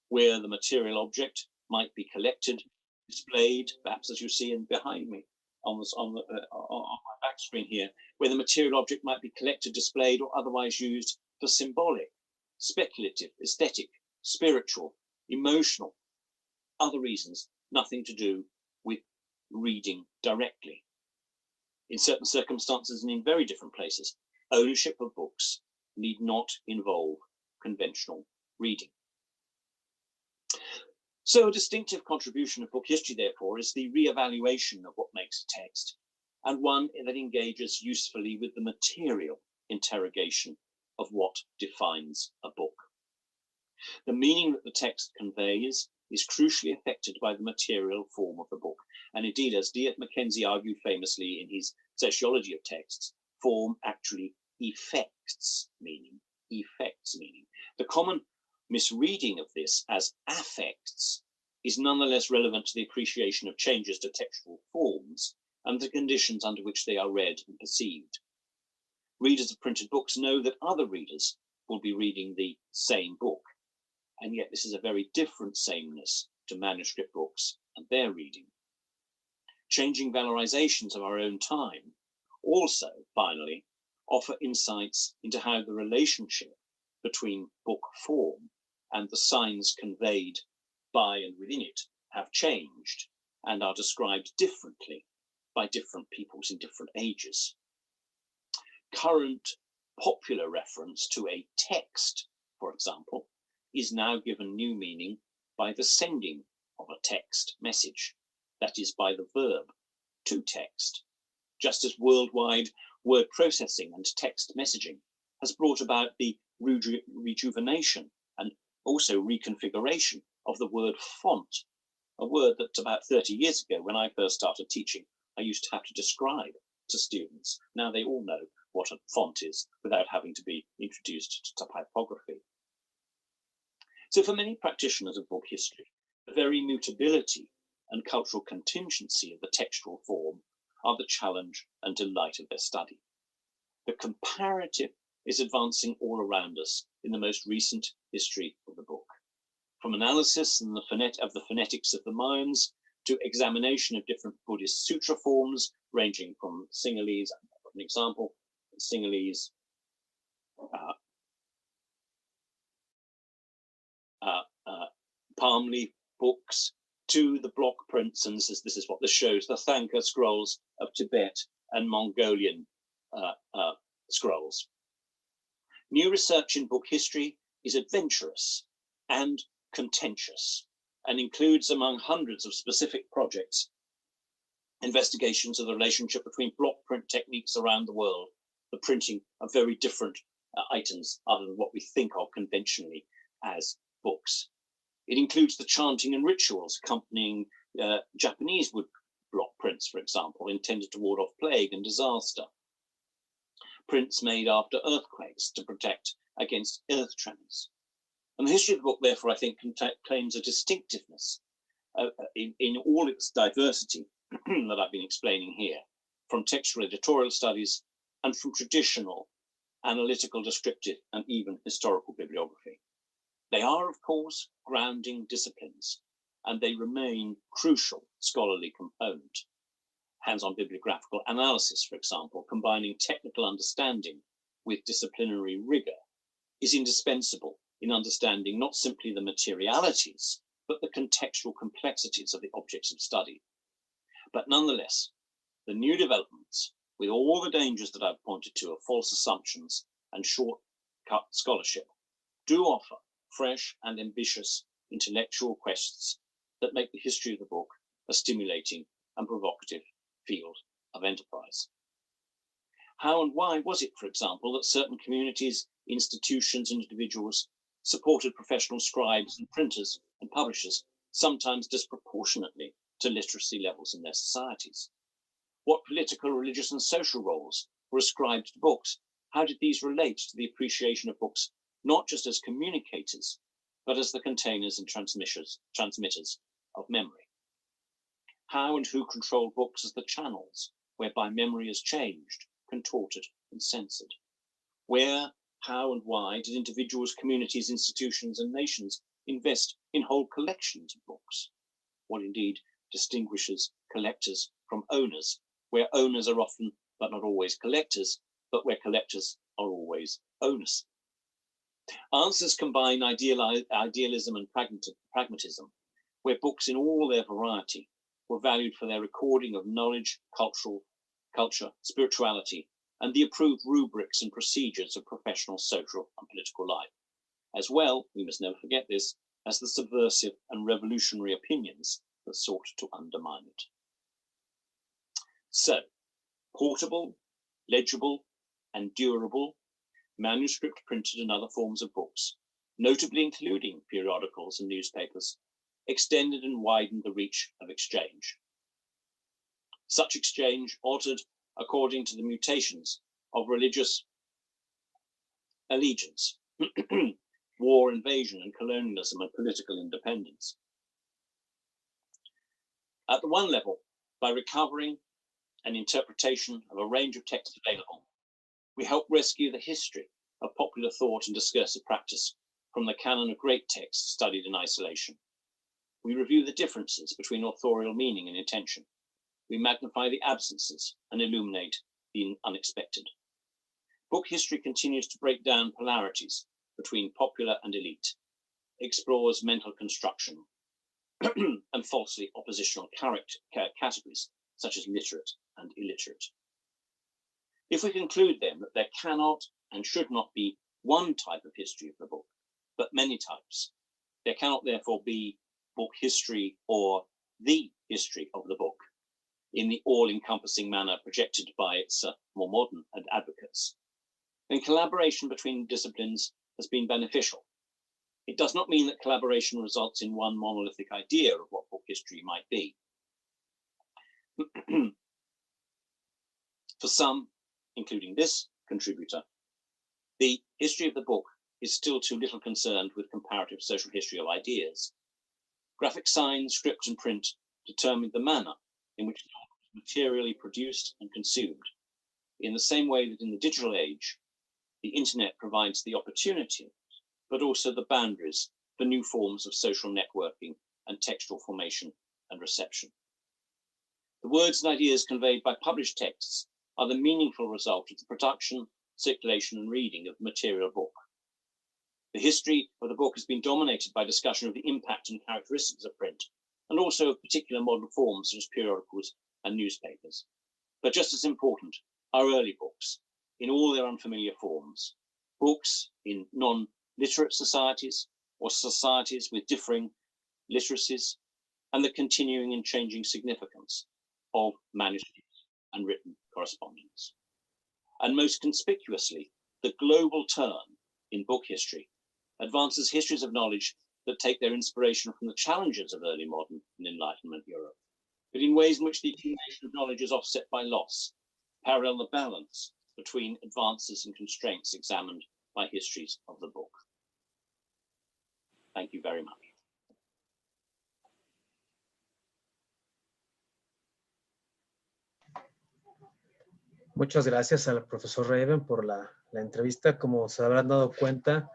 where the material object might be collected, displayed, perhaps as you see in behind me on my back screen here, where the material object might be collected, displayed, or otherwise used for symbolic, speculative, aesthetic, spiritual, emotional, other reasons, nothing to do with reading directly. In certain circumstances and in very different places, ownership of books need not involve conventional reading. So a distinctive contribution of book history, therefore, is the re-evaluation of what makes a text, and one that engages usefully with the material interrogation of what defines a book. The meaning that the text conveys is crucially affected by the material form of the book. And indeed, as D.F. Mackenzie argued famously in his Sociology of Texts, form actually effects meaning. The common misreading of this as affects is nonetheless relevant to the appreciation of changes to textual forms and the conditions under which they are read and perceived. Readers of printed books know that other readers will be reading the same book, and yet this is a very different sameness to manuscript books and their reading. Changing valorizations of our own time also, finally, offer insights into how the relationship between book form and the signs conveyed by and within it have changed and are described differently by different peoples in different ages. Current popular reference to a text, for example, is now given new meaning by the sending of a text message, that is, by the verb to text, just as worldwide word processing and text messaging has brought about the rejuvenation and also reconfiguration of the word font, a word that about 30 years ago, when I first started teaching, I used to have to describe to students. Now they all know what a font is without having to be introduced to typography. So for many practitioners of book history, the very mutability and cultural contingency of the textual form are the challenge and delight of their study. The comparative is advancing all around us in the most recent history of the book. From analysis and of the phonetics of the Mayans to examination of different Buddhist sutra forms, ranging from Sinhalese, for an example, Sinhalese, palm leaf books, to the block prints, and this is what this shows, the Thangka scrolls of Tibet and Mongolian scrolls. New research in book history is adventurous and contentious and includes, among hundreds of specific projects, investigations of the relationship between block print techniques around the world, the printing of very different items other than what we think of conventionally as books. It includes the chanting and rituals accompanying Japanese wood block prints, for example, intended to ward off plague and disaster. Prints made after earthquakes to protect against earth tremors. And the history of the book, therefore, I think, claims a distinctiveness in all its diversity that I've been explaining here, from textual editorial studies and from traditional analytical, descriptive, and even historical bibliography. They are, of course, grounding disciplines, and they remain crucial scholarly component. hands-on bibliographical analysis, for example, combining technical understanding with disciplinary rigor, is indispensable in understanding not simply the materialities, but the contextual complexities of the objects of study. But nonetheless, the new developments, with all the dangers that I've pointed to of false assumptions and shortcut scholarship, do offer fresh and ambitious intellectual quests that make the history of the book a stimulating and provocative field of enterprise. How and why was it, for example, that certain communities, institutions, and individuals supported professional scribes and printers and publishers, sometimes disproportionately to literacy levels in their societies? What political, religious, and social roles were ascribed to books? How did these relate to the appreciation of books, not just as communicators, but as the containers and transmitters of memory? How and who controlled books as the channels whereby memory is changed, contorted, and censored? Where, how, and why did individuals, communities, institutions, and nations invest in whole collections of books? What indeed distinguishes collectors from owners, where owners are often, but not always, collectors, but where collectors are always owners? Answers combine idealism and pragmatism, where books in all their variety were valued for their recording of knowledge, culture, spirituality, and the approved rubrics and procedures of professional, social, and political life, as well, we must never forget this, as the subversive and revolutionary opinions that sought to undermine it. So, portable, legible, and durable, manuscript, printed, and other forms of books, notably including periodicals and newspapers, extended and widened the reach of exchange. Such exchange altered according to the mutations of religious allegiance, war, invasion, and colonialism, and political independence. At the one level, by recovering an interpretation of a range of texts available, we help rescue the history of popular thought and discursive practice from the canon of great texts studied in isolation. We review the differences between authorial meaning and intention. We magnify the absences and illuminate the unexpected. Book history continues to break down polarities between popular and elite, explores mental construction, and falsely oppositional categories such as literate and illiterate. If we conclude then that there cannot and should not be one type of history of the book, but many types, there cannot therefore be book history or the history of the book in the all-encompassing manner projected by its more modern advocates, then collaboration between disciplines has been beneficial. It does not mean that collaboration results in one monolithic idea of what book history might be. For some, including this contributor, the history of the book is still too little concerned with comparative social history of ideas. Graphic signs, script, and print determine the manner in which thought is materially produced and consumed, in the same way that in the digital age, the internet provides the opportunity, but also the boundaries for new forms of social networking and textual formation and reception. The words and ideas conveyed by published texts are the meaningful result of the production, circulation, and reading of the material book. The history of the book has been dominated by discussion of the impact and characteristics of print, and also of particular modern forms such as periodicals and newspapers. But just as important are early books in all their unfamiliar forms, books in non-literate societies or societies with differing literacies, and the continuing and changing significance of manuscripts and written correspondence. And most conspicuously, the global turn in book history advances histories of knowledge that take their inspiration from the challenges of early modern and Enlightenment Europe, but in ways in which the accumulation of knowledge is offset by loss, parallel the balance between advances and constraints examined by histories of the book. Thank you very much. Muchas gracias al profesor Raven por la entrevista. Como se habrán dado cuenta,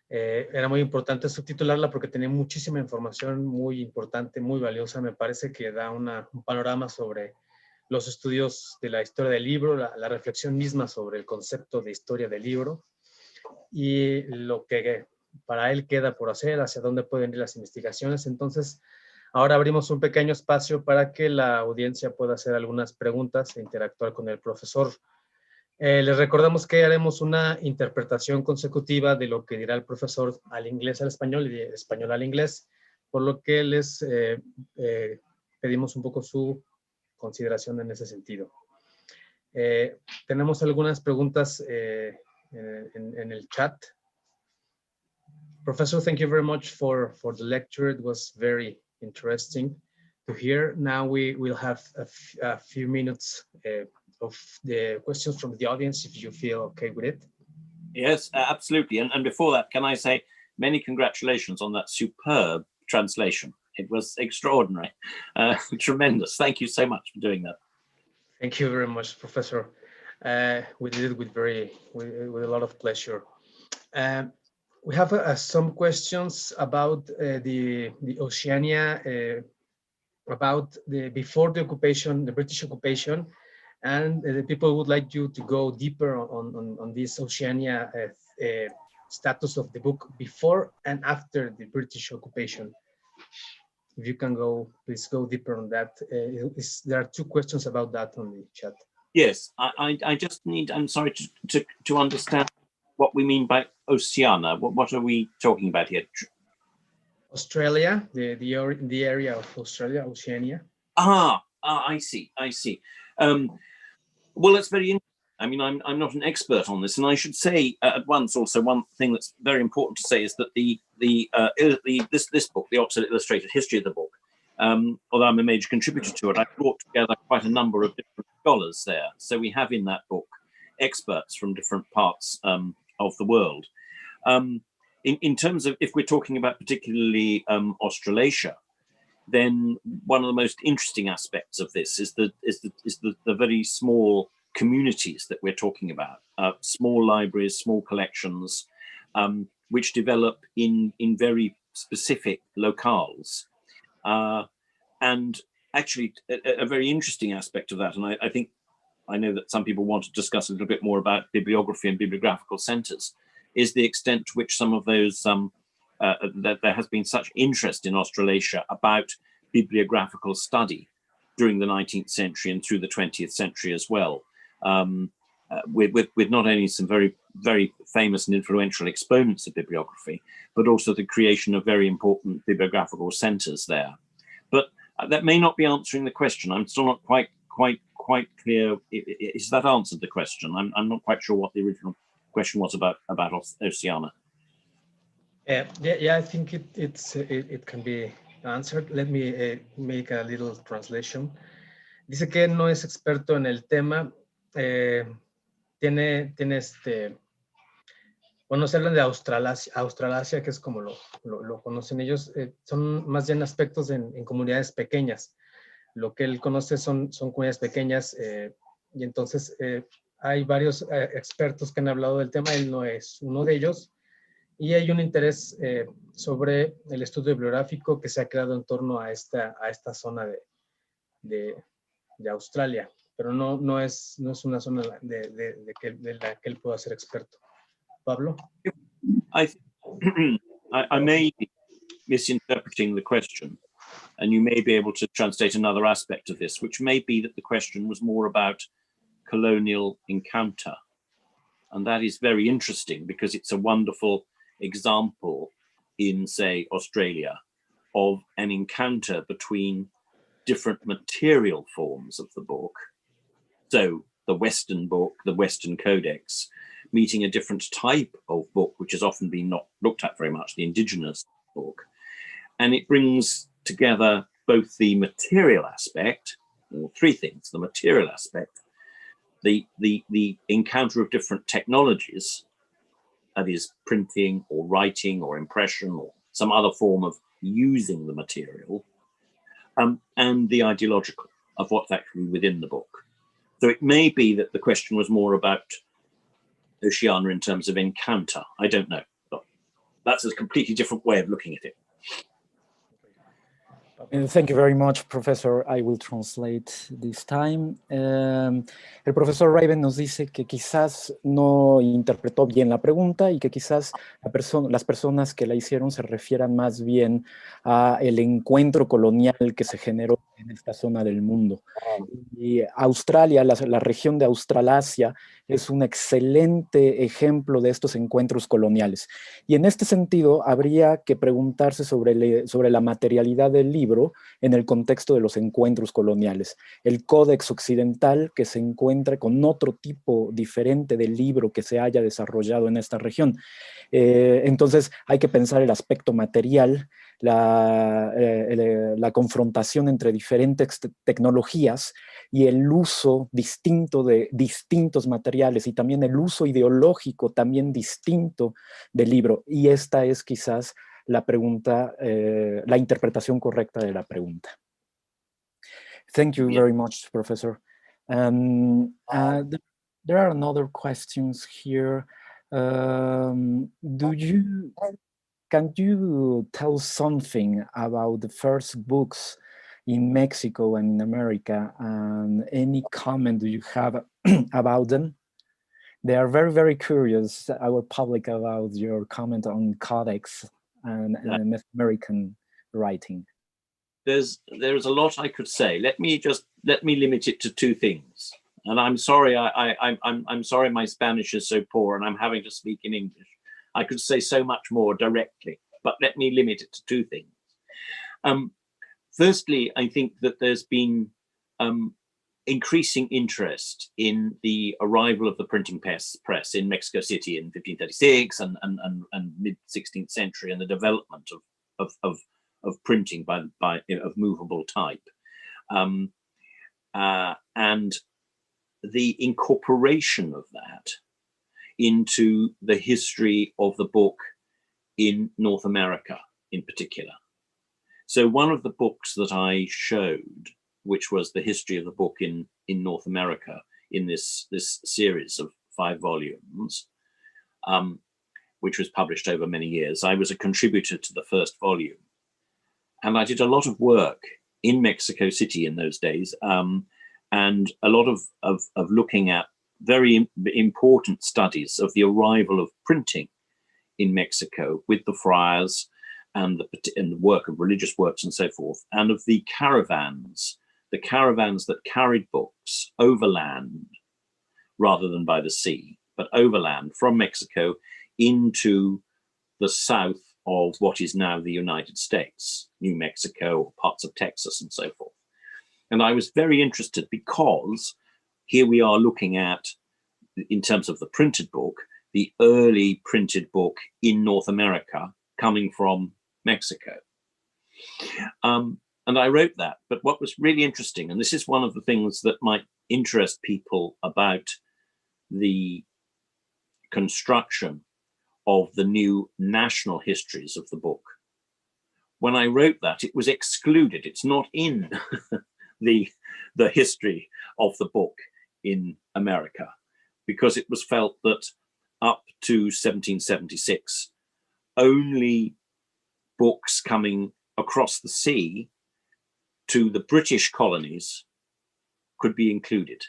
era muy importante subtitularla porque tenía muchísima información muy importante, muy valiosa. Me parece que da un panorama sobre los estudios de la historia del libro, la reflexión misma sobre el concepto de historia del libro y lo que para él queda por hacer, hacia dónde pueden ir las investigaciones. Entonces, ahora abrimos un pequeño espacio para que la audiencia pueda hacer algunas preguntas e interactuar con el profesor. Les recordamos que haremos una interpretación consecutiva de lo que dirá el profesor al inglés al español y de español al inglés, por lo que les pedimos un poco su consideración en ese sentido. Tenemos algunas preguntas en el chat. Professor, thank you very much for the lecture. It was very interesting to hear. Now we will have a few minutes of the questions from the audience, if you feel okay with it. Yes, absolutely. And before that, can I say many congratulations on that superb translation. It was extraordinary, tremendous. Thank you so much for doing that. Thank you very much, Professor. We did it with a lot of pleasure. We have some questions about the Oceania, about before the occupation, the British occupation, and the people would like you to go deeper on this Oceania status of the book before and after the British occupation. If you can go, please go deeper on that. There are two questions about that on the chat. Yes, I just need, I'm sorry, to understand what we mean by Oceania. What are we talking about here? Australia, the area of Australia, Oceania. I see. Well, that's very interesting. I mean, I'm not an expert on this, and I should say at once also one thing that's very important to say is that this book, the Oxford Illustrated History of the Book, although I'm a major contributor to it, I brought together quite a number of different scholars there. So we have in that book experts from different parts of the world. In terms of, if we're talking about particularly Australasia, then one of the most interesting aspects of this is the very small communities that we're talking about, small libraries, small collections, which develop in very specific locales. And actually, a very interesting aspect of that, and I know that some people want to discuss a little bit more about bibliography and bibliographical centers, is the extent to which some of those, that there has been such interest in Australasia about bibliographical study during the 19th century and through the 20th century as well, with not only some very, very famous and influential exponents of bibliography, but also the creation of very important bibliographical centers there. But that may not be answering the question. I'm still not quite clear. Is that answered the question? I'm not quite sure what the original question was about Oceania. Yeah, I think it can be answered. Let me make a little translation. Dice que no es experto en el tema. Tiene bueno, se hablan de Australasia, que es como lo conocen ellos. Son más bien aspectos en comunidades pequeñas. Lo que él conoce son comunidades pequeñas y entonces hay varios expertos que han hablado del tema. Él no es uno de ellos. Y hay un interés sobre el estudio bibliográfico que se ha creado en torno a esta zona de Australia, pero no es una zona de la que él pueda ser experto. Pablo? I may be misinterpreting the question, and you may be able to translate another aspect of this, which may be that the question was more about colonial encounter. And that is very interesting because it's a wonderful example in, say, Australia of an encounter between different material forms of the book. So the Western book, the Western Codex, meeting a different type of book, which has often been not looked at very much, the indigenous book. And it brings together both the material aspect, or three things: the material aspect, the encounter of different technologies, that is printing or writing or impression or some other form of using the material, and the ideological of what's actually within the book. So it may be that the question was more about Oceania in terms of encounter. I don't know. But that's a completely different way of looking at it. Thank you very much, Professor. I will translate this time. El profesor Raven nos dice que quizás no interpretó bien la pregunta y que quizás las personas que la hicieron se refieran más bien a el encuentro colonial que se generó en esta zona del mundo. Y Australia, la región de Australasia, es un excelente ejemplo de estos encuentros coloniales. Y en este sentido, habría que preguntarse sobre la materialidad del libro en el contexto de los encuentros coloniales. El códex occidental que se encuentra con otro tipo diferente de libro que se haya desarrollado en esta región. Entonces, hay que pensar el aspecto material, la confrontación entre diferentes tecnologías y el uso distinto de distintos materiales y también el uso ideológico también distinto del libro. Y esta es quizás la pregunta, la interpretación correcta de la pregunta. Thank you very much, Professor. There are another questions here. Can you tell something about the first books in Mexico and in America, and any comment do you have about them? They are very, very curious, our public, about your comment on codex and American writing. There's a lot I could say. Let me limit it to two things. And I'm sorry, I'm sorry my Spanish is so poor and I'm having to speak in English. I could say so much more directly, but let me limit it to two things. Firstly, I think that there's been increasing interest in the arrival of the printing press in Mexico City in 1536 and mid-16th century, and the development of printing of movable type, and the incorporation of that into the history of the book in North America in particular. So one of the books that I showed, which was the history of the book in North America in this series of 5 volumes, which was published over many years. I was a contributor to the first volume. And I did a lot of work in Mexico City in those days, and a lot of looking at very important studies of the arrival of printing in Mexico with the friars and the work of religious works and so forth, and of the caravans that carried books overland rather than by the sea, but overland from Mexico into the south of what is now the United States, New Mexico, parts of Texas and so forth. And I was very interested because here we are looking at, in terms of the printed book, the early printed book in North America coming from Mexico. And I wrote that, but what was really interesting, and this is one of the things that might interest people about the construction of the new national histories of the book. When I wrote that, it was excluded. It's not in the history of the book in America, because it was felt that up to 1776, only books coming across the sea to the British colonies could be included.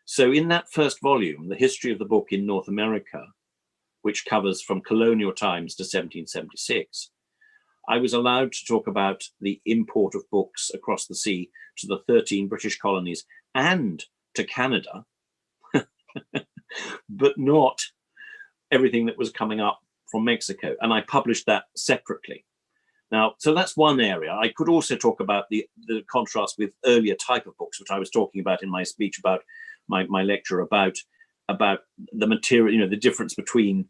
So in that first volume, the history of the book in North America, which covers from colonial times to 1776, I was allowed to talk about the import of books across the sea to the 13 British colonies and to Canada, but not everything that was coming up from Mexico. And I published that separately. Now, so that's one area. I could also talk about the contrast with earlier type of books, which I was talking about in my speech about my lecture about the material, the difference between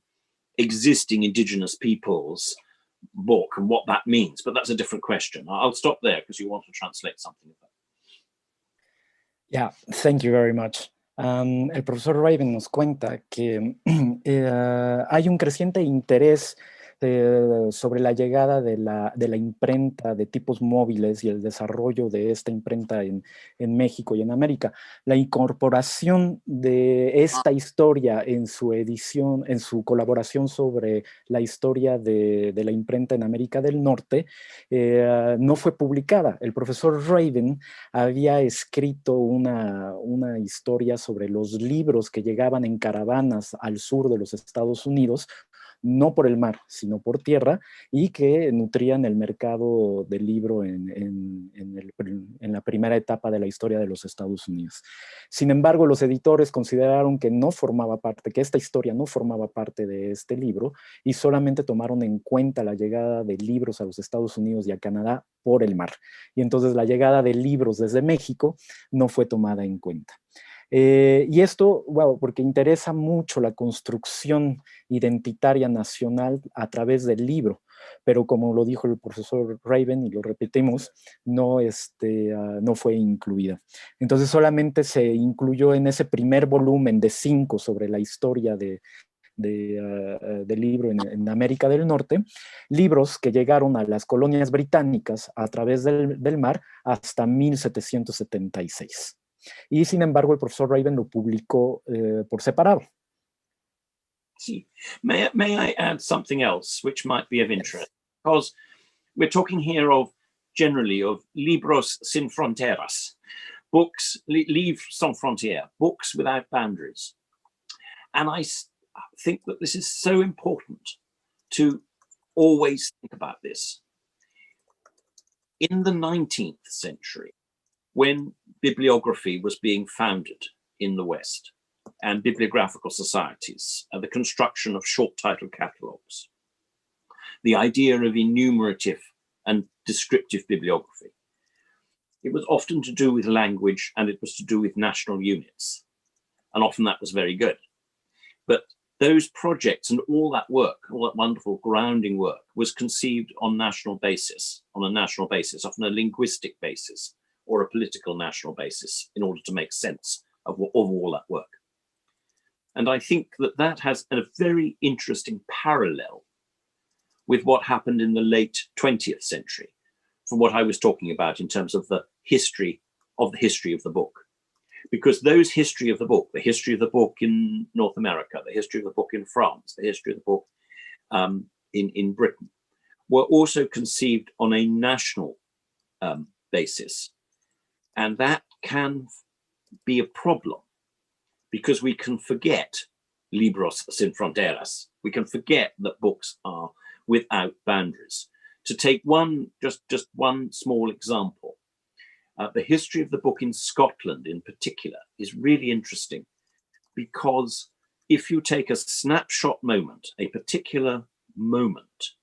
existing indigenous peoples book and what that means. But that's a different question. I'll stop there because you want to translate something of that. Yeah, thank you very much. El profesor Raven nos cuenta que hay un creciente interés sobre la llegada de la imprenta de tipos móviles y el desarrollo de esta imprenta en México y en América. La incorporación de esta historia en su edición, en su colaboración sobre la historia de la imprenta en América del Norte, no fue publicada. El profesor Raven había escrito una historia sobre los libros que llegaban en caravanas al sur de los Estados Unidos, no por el mar, sino por tierra, y que nutrían el mercado del libro en la primera etapa de la historia de los Estados Unidos. Sin embargo, los editores consideraron que no formaba parte, que esta historia no formaba parte de este libro, y solamente tomaron en cuenta la llegada de libros a los Estados Unidos y a Canadá por el mar. Y entonces la llegada de libros desde México no fue tomada en cuenta. Y esto, wow, porque interesa mucho la construcción identitaria nacional a través del libro, pero como lo dijo el profesor Raven, y lo repetimos, no fue incluida. Entonces solamente se incluyó en ese primer volumen de 5 sobre la historia del libro en América del Norte, libros que llegaron a las colonias británicas a través del mar hasta 1776. Y sin embargo, el profesor Raven lo publicó por separado. See, may I add something else which might be of interest? Because we're talking here generally of libros sin fronteras, books, livres sans frontières, books without boundaries. And I think that this is so important to always think about this. In the 19th century, when bibliography was being founded in the West and bibliographical societies, the construction of short title catalogues, the idea of enumerative and descriptive bibliography, it was often to do with language and it was to do with national units. And often that was very good. But those projects and all that work, all that wonderful grounding work, was conceived on a national basis, often a linguistic basis, or a political national basis, in order to make sense of all that work. And I think that has a very interesting parallel with what happened in the late 20th century, from what I was talking about in terms of the history of the book. Because those history of the book in North America, the history of the book in France, the history of the book in Britain, were also conceived on a national basis. And that can be a problem because we can forget libros sin fronteras. We can forget that books are without boundaries. To take just one small example, the history of the book in Scotland in particular is really interesting because if you take a snapshot moment, a particular moment,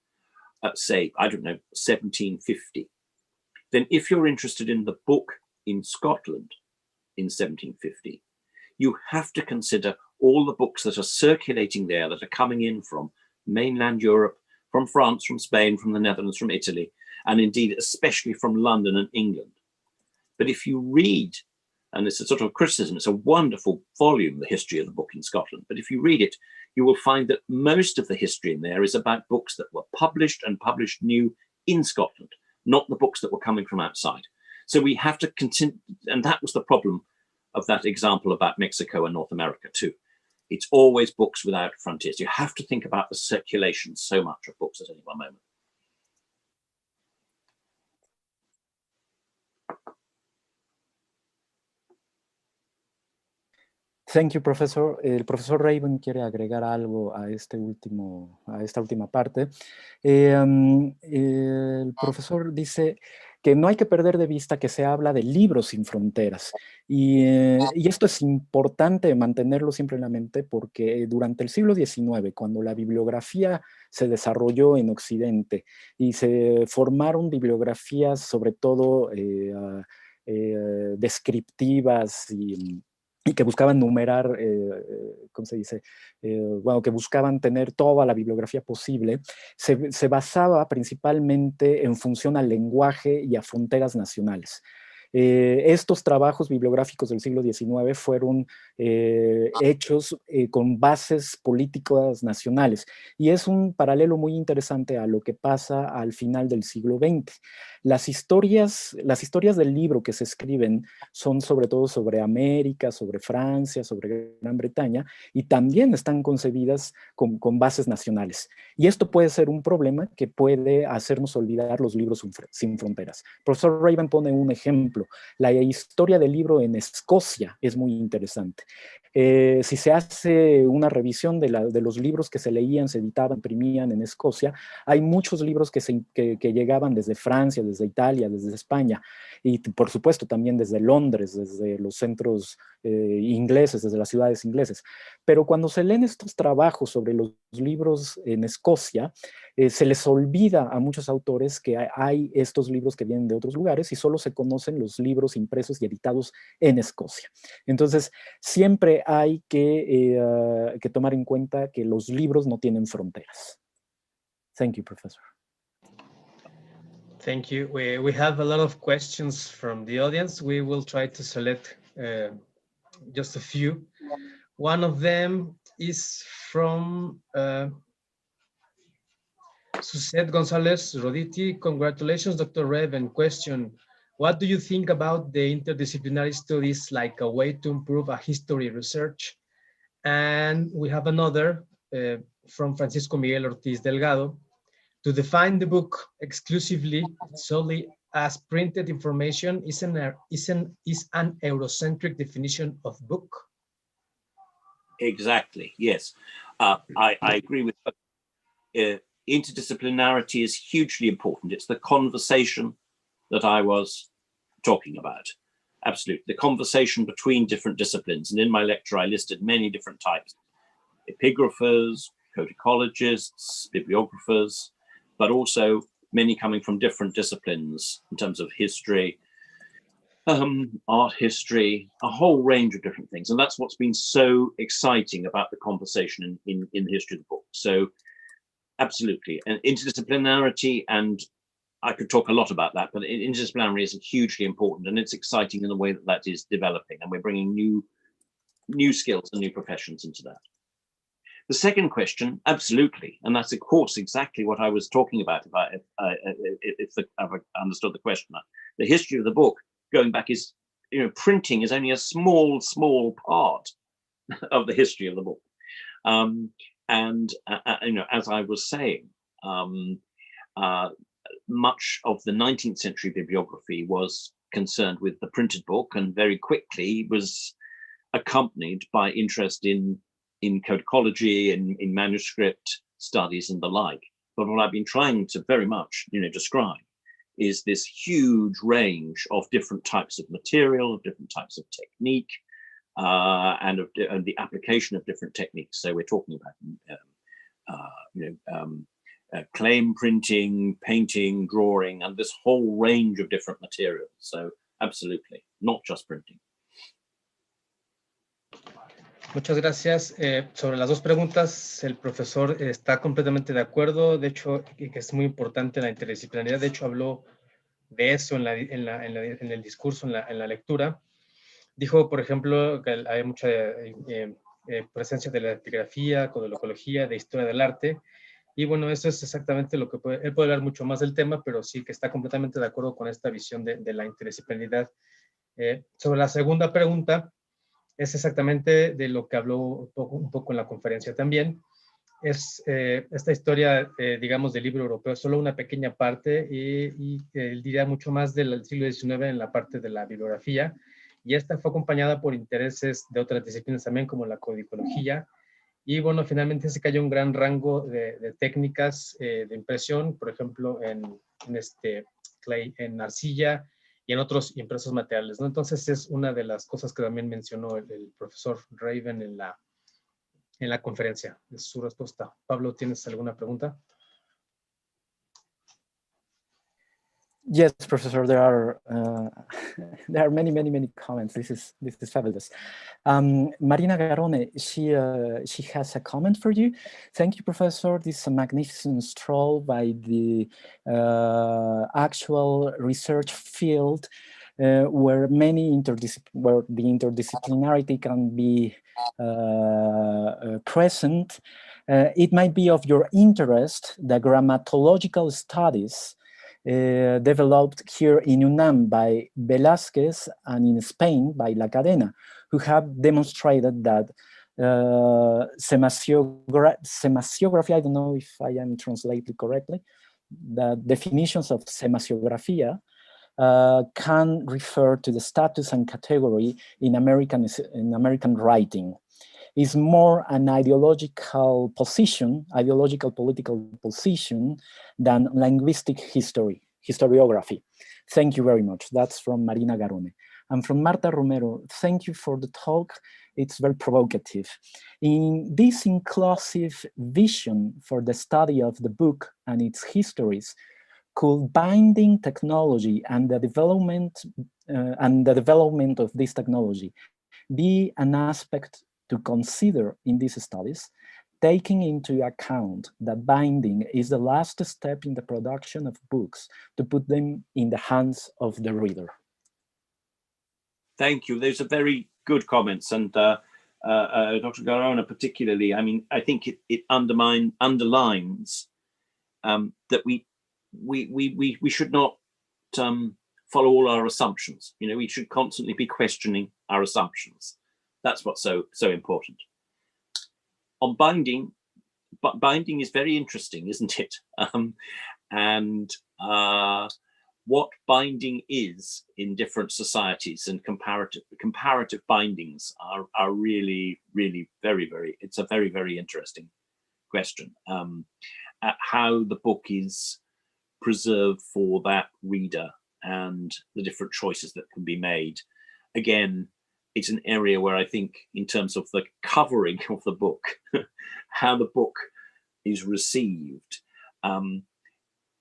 say, I don't know, 1750, then if you're interested in the book in Scotland in 1750, you have to consider all the books that are circulating there that are coming in from mainland Europe, from France, from Spain, from the Netherlands, from Italy, and indeed especially from London and England. But if you read, and it's a sort of criticism, it's a wonderful volume, The History of the Book in Scotland, but if you read it, you will find that most of the history in there is about books that were published and published new in Scotland, not the books that were coming from outside. So we have to continue, and that was the problem of that example about Mexico and North America too. It's always books without frontiers. You have to think about the circulation so much of books at any one moment. Thank you, professor. El profesor Raven quiere agregar algo a esta última parte. El profesor dice que no hay que perder de vista que se habla de libros sin fronteras. Y esto es importante mantenerlo siempre en la mente porque durante el siglo XIX, cuando la bibliografía se desarrolló en Occidente y se formaron bibliografías sobre todo descriptivas y que buscaban numerar, ¿cómo se dice? Bueno, que buscaban tener toda la bibliografía posible, se basaba principalmente en función al lenguaje y a fronteras nacionales. Estos trabajos bibliográficos del siglo XIX fueron hechos con bases políticas nacionales, y es un paralelo muy interesante a lo que pasa al final del siglo XX. Las historias del libro que se escriben son sobre todo sobre América, sobre Francia, sobre Gran Bretaña, y también están concebidas con bases nacionales. Y esto puede ser un problema que puede hacernos olvidar los libros sin fronteras. El profesor Raven pone un ejemplo. La historia del libro en Escocia es muy interesante. Si se hace una revisión de los libros que se leían, se editaban, imprimían en Escocia, hay muchos libros que llegaban desde Francia, desde Italia, desde España, y por supuesto también desde Londres, desde los centros ingleses, desde las ciudades inglesas. Pero cuando se leen estos trabajos sobre los libros en Escocia, se les olvida a muchos autores que hay estos libros que vienen de otros lugares y solo se conocen los libros impresos y editados en Escocia. Entonces, siempre hay que tomar en cuenta que los libros no tienen fronteras. Thank you, Professor. Thank you. We have a lot of questions from the audience. We will try to select just a few. One of them is from Suzette Gonzalez Roditi. Congratulations, Dr. Raven. Question: what do you think about the interdisciplinary studies like a way to improve a history research? And we have another from Francisco Miguel Ortiz Delgado. To define the book exclusively solely as printed information is an Eurocentric definition of book. Exactly, yes. I agree with interdisciplinarity is hugely important. It's the conversation that I was talking about. Absolutely, the conversation between different disciplines. And in my lecture, I listed many different types: epigraphers, codicologists, bibliographers, but also many coming from different disciplines in terms of history, art history, a whole range of different things. And that's what's been so exciting about the conversation in the history of the book. So absolutely, and interdisciplinarity, and I could talk a lot about that, but interdisciplinarity is hugely important, and it's exciting in the way that that is developing, and we're bringing new skills and new professions into that. The second question, absolutely, and that's of course exactly what I was talking about. If I've understood the question, the history of the book going back is, printing is only a small part of the history of the book, and as I was saying, much of the 19th century bibliography was concerned with the printed book, and very quickly was accompanied by interest in codicology, in manuscript studies and the like. But what I've been trying to very much describe is this huge range of different types of material, of different types of technique, and the application of different techniques. So we're talking about claim printing, painting, drawing, and this whole range of different materials. So absolutely, not just printing. Muchas gracias. Sobre las dos preguntas, el profesor está completamente de acuerdo. De hecho, que es muy importante la interdisciplinaridad. De hecho, habló de eso en el discurso, en la lectura. Dijo, por ejemplo, que hay mucha presencia de la epigrafía, codicología, de historia del arte. Y bueno, eso es exactamente lo que él puede hablar mucho más del tema, pero sí que está completamente de acuerdo con esta visión de la interdisciplinaridad. Sobre la segunda pregunta, es exactamente de lo que habló un poco en la conferencia también. Es esta historia, digamos, del libro europeo, solo una pequeña parte, y él diría mucho más del siglo XIX en la parte de la bibliografía, y esta fue acompañada por intereses de otras disciplinas también, como la codicología, y bueno, finalmente se cayó un gran rango de técnicas de impresión, por ejemplo, en clay, en arcilla, y en otros impresos materiales, ¿no? Entonces es una de las cosas que también mencionó el profesor Raven en la conferencia. Es su respuesta. Pablo, ¿tienes alguna pregunta? Yes, Professor. There are many comments. This is fabulous. Marina Garone, she has a comment for you. Thank you, Professor. This is a magnificent stroll by the actual research field where where the interdisciplinarity can be present. It might be of your interest the grammatological studies developed here in UNAM by Velázquez and in Spain by La Cadena, who have demonstrated that semasiography, I don't know if I am translating correctly, the definitions of semasiografía can refer to the status and category in American writing. Is more an ideological political position than linguistic historiography. Thank you very much. That's from Marina Garone. And from Marta Romero, thank you for the talk. It's very provocative. In this inclusive vision for the study of the book and its histories, could binding technology and the development of this technology be an aspect to consider in these studies, taking into account that binding is the last step in the production of books to put them in the hands of the reader? Thank you. Those are very good comments, and Dr. Garona particularly. I mean, I think it underlines that we should not follow all our assumptions. You know, we should constantly be questioning our assumptions. That's what's so important. On binding, but binding is very interesting, isn't it? What binding is in different societies and comparative bindings are really very, it's a very interesting question. How the book is preserved for that reader and the different choices that can be made. Again, it's an area where I think in terms of the covering of the book, how the book is received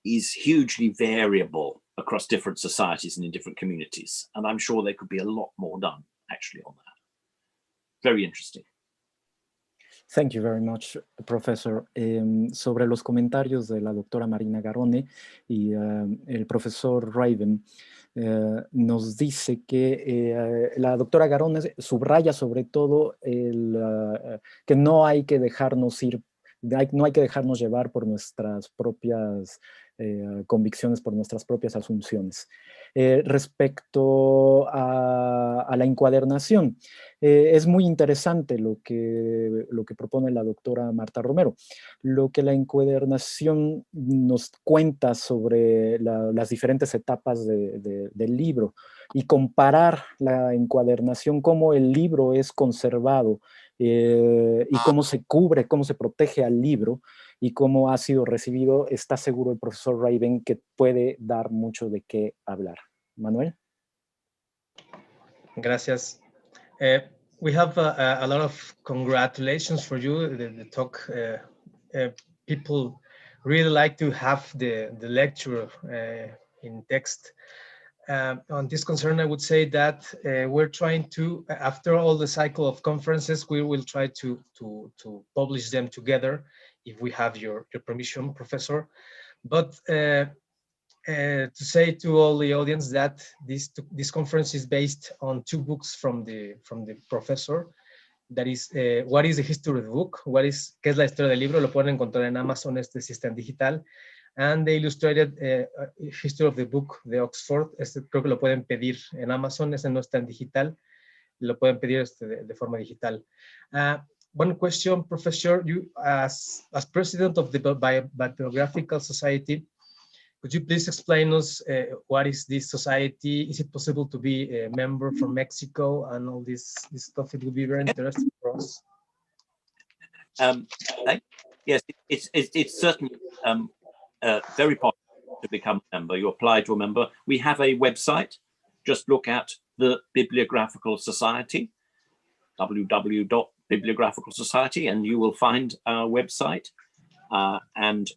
is hugely variable across different societies and in different communities. And I'm sure there could be a lot more done actually on that. Very interesting. Thank you very much, Professor. Sobre los comentarios de la doctora Marina Garone y el profesor Raven, nos dice que la doctora Garone subraya sobre todo que no hay que dejarnos no hay que dejarnos llevar por nuestras propias convicciones, por nuestras propias asunciones. Respecto a la encuadernación, es muy interesante lo que propone la doctora Marta Romero. Lo que la encuadernación nos cuenta sobre las diferentes etapas del libro y comparar la encuadernación, cómo el libro es conservado y cómo se cubre, cómo se protege al libro y cómo ha sido recibido, está seguro el profesor Raven que puede dar mucho de qué hablar. Manuel. Gracias. We have a lot of congratulations for you, the talk. People really like to have the lecture in text. On this concern, I would say that we're trying to, after all the cycle of conferences, we will try to publish them together if we have your permission, Professor. But to say to all the audience that this conference is based on 2 books from the professor. That is, what is the history of the book? ¿Qué es la historia del libro? Lo pueden encontrar en Amazon, sí está en digital. And the illustrated history of the book de Oxford, creo que lo pueden pedir en Amazon, ese no está en digital, lo pueden pedir de forma digital. One question, Professor, you as president of the Bibliographical Society, could you please explain us what is this society? Is it possible to be a member from Mexico and all this stuff? It would be very interesting for us. Yes, it's certainly very possible to become a member. You apply to a member. We have a website. Just look at the Bibliographical Society, www.Bibliographical Society, and you will find our website. And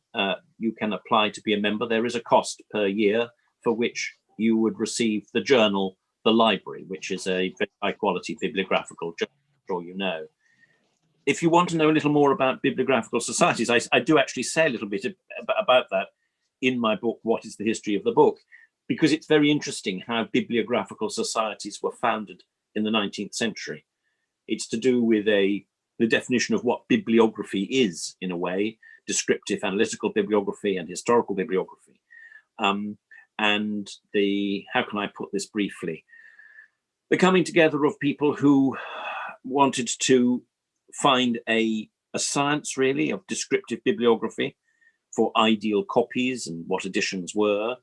you can apply to be a member. There is a cost per year for which you would receive the journal, The Library, which is a very high quality bibliographical journal, I'm sure you know. If you want to know a little more about bibliographical societies, I do actually say a little bit about that in my book, What is the History of the Book? because it's very interesting how bibliographical societies were founded in the 19th century. It's to do with the definition of what bibliography is, in a way, descriptive analytical bibliography and historical bibliography. And how can I put this briefly? The coming together of people who wanted to find a science, really, of descriptive bibliography for ideal copies and what editions were,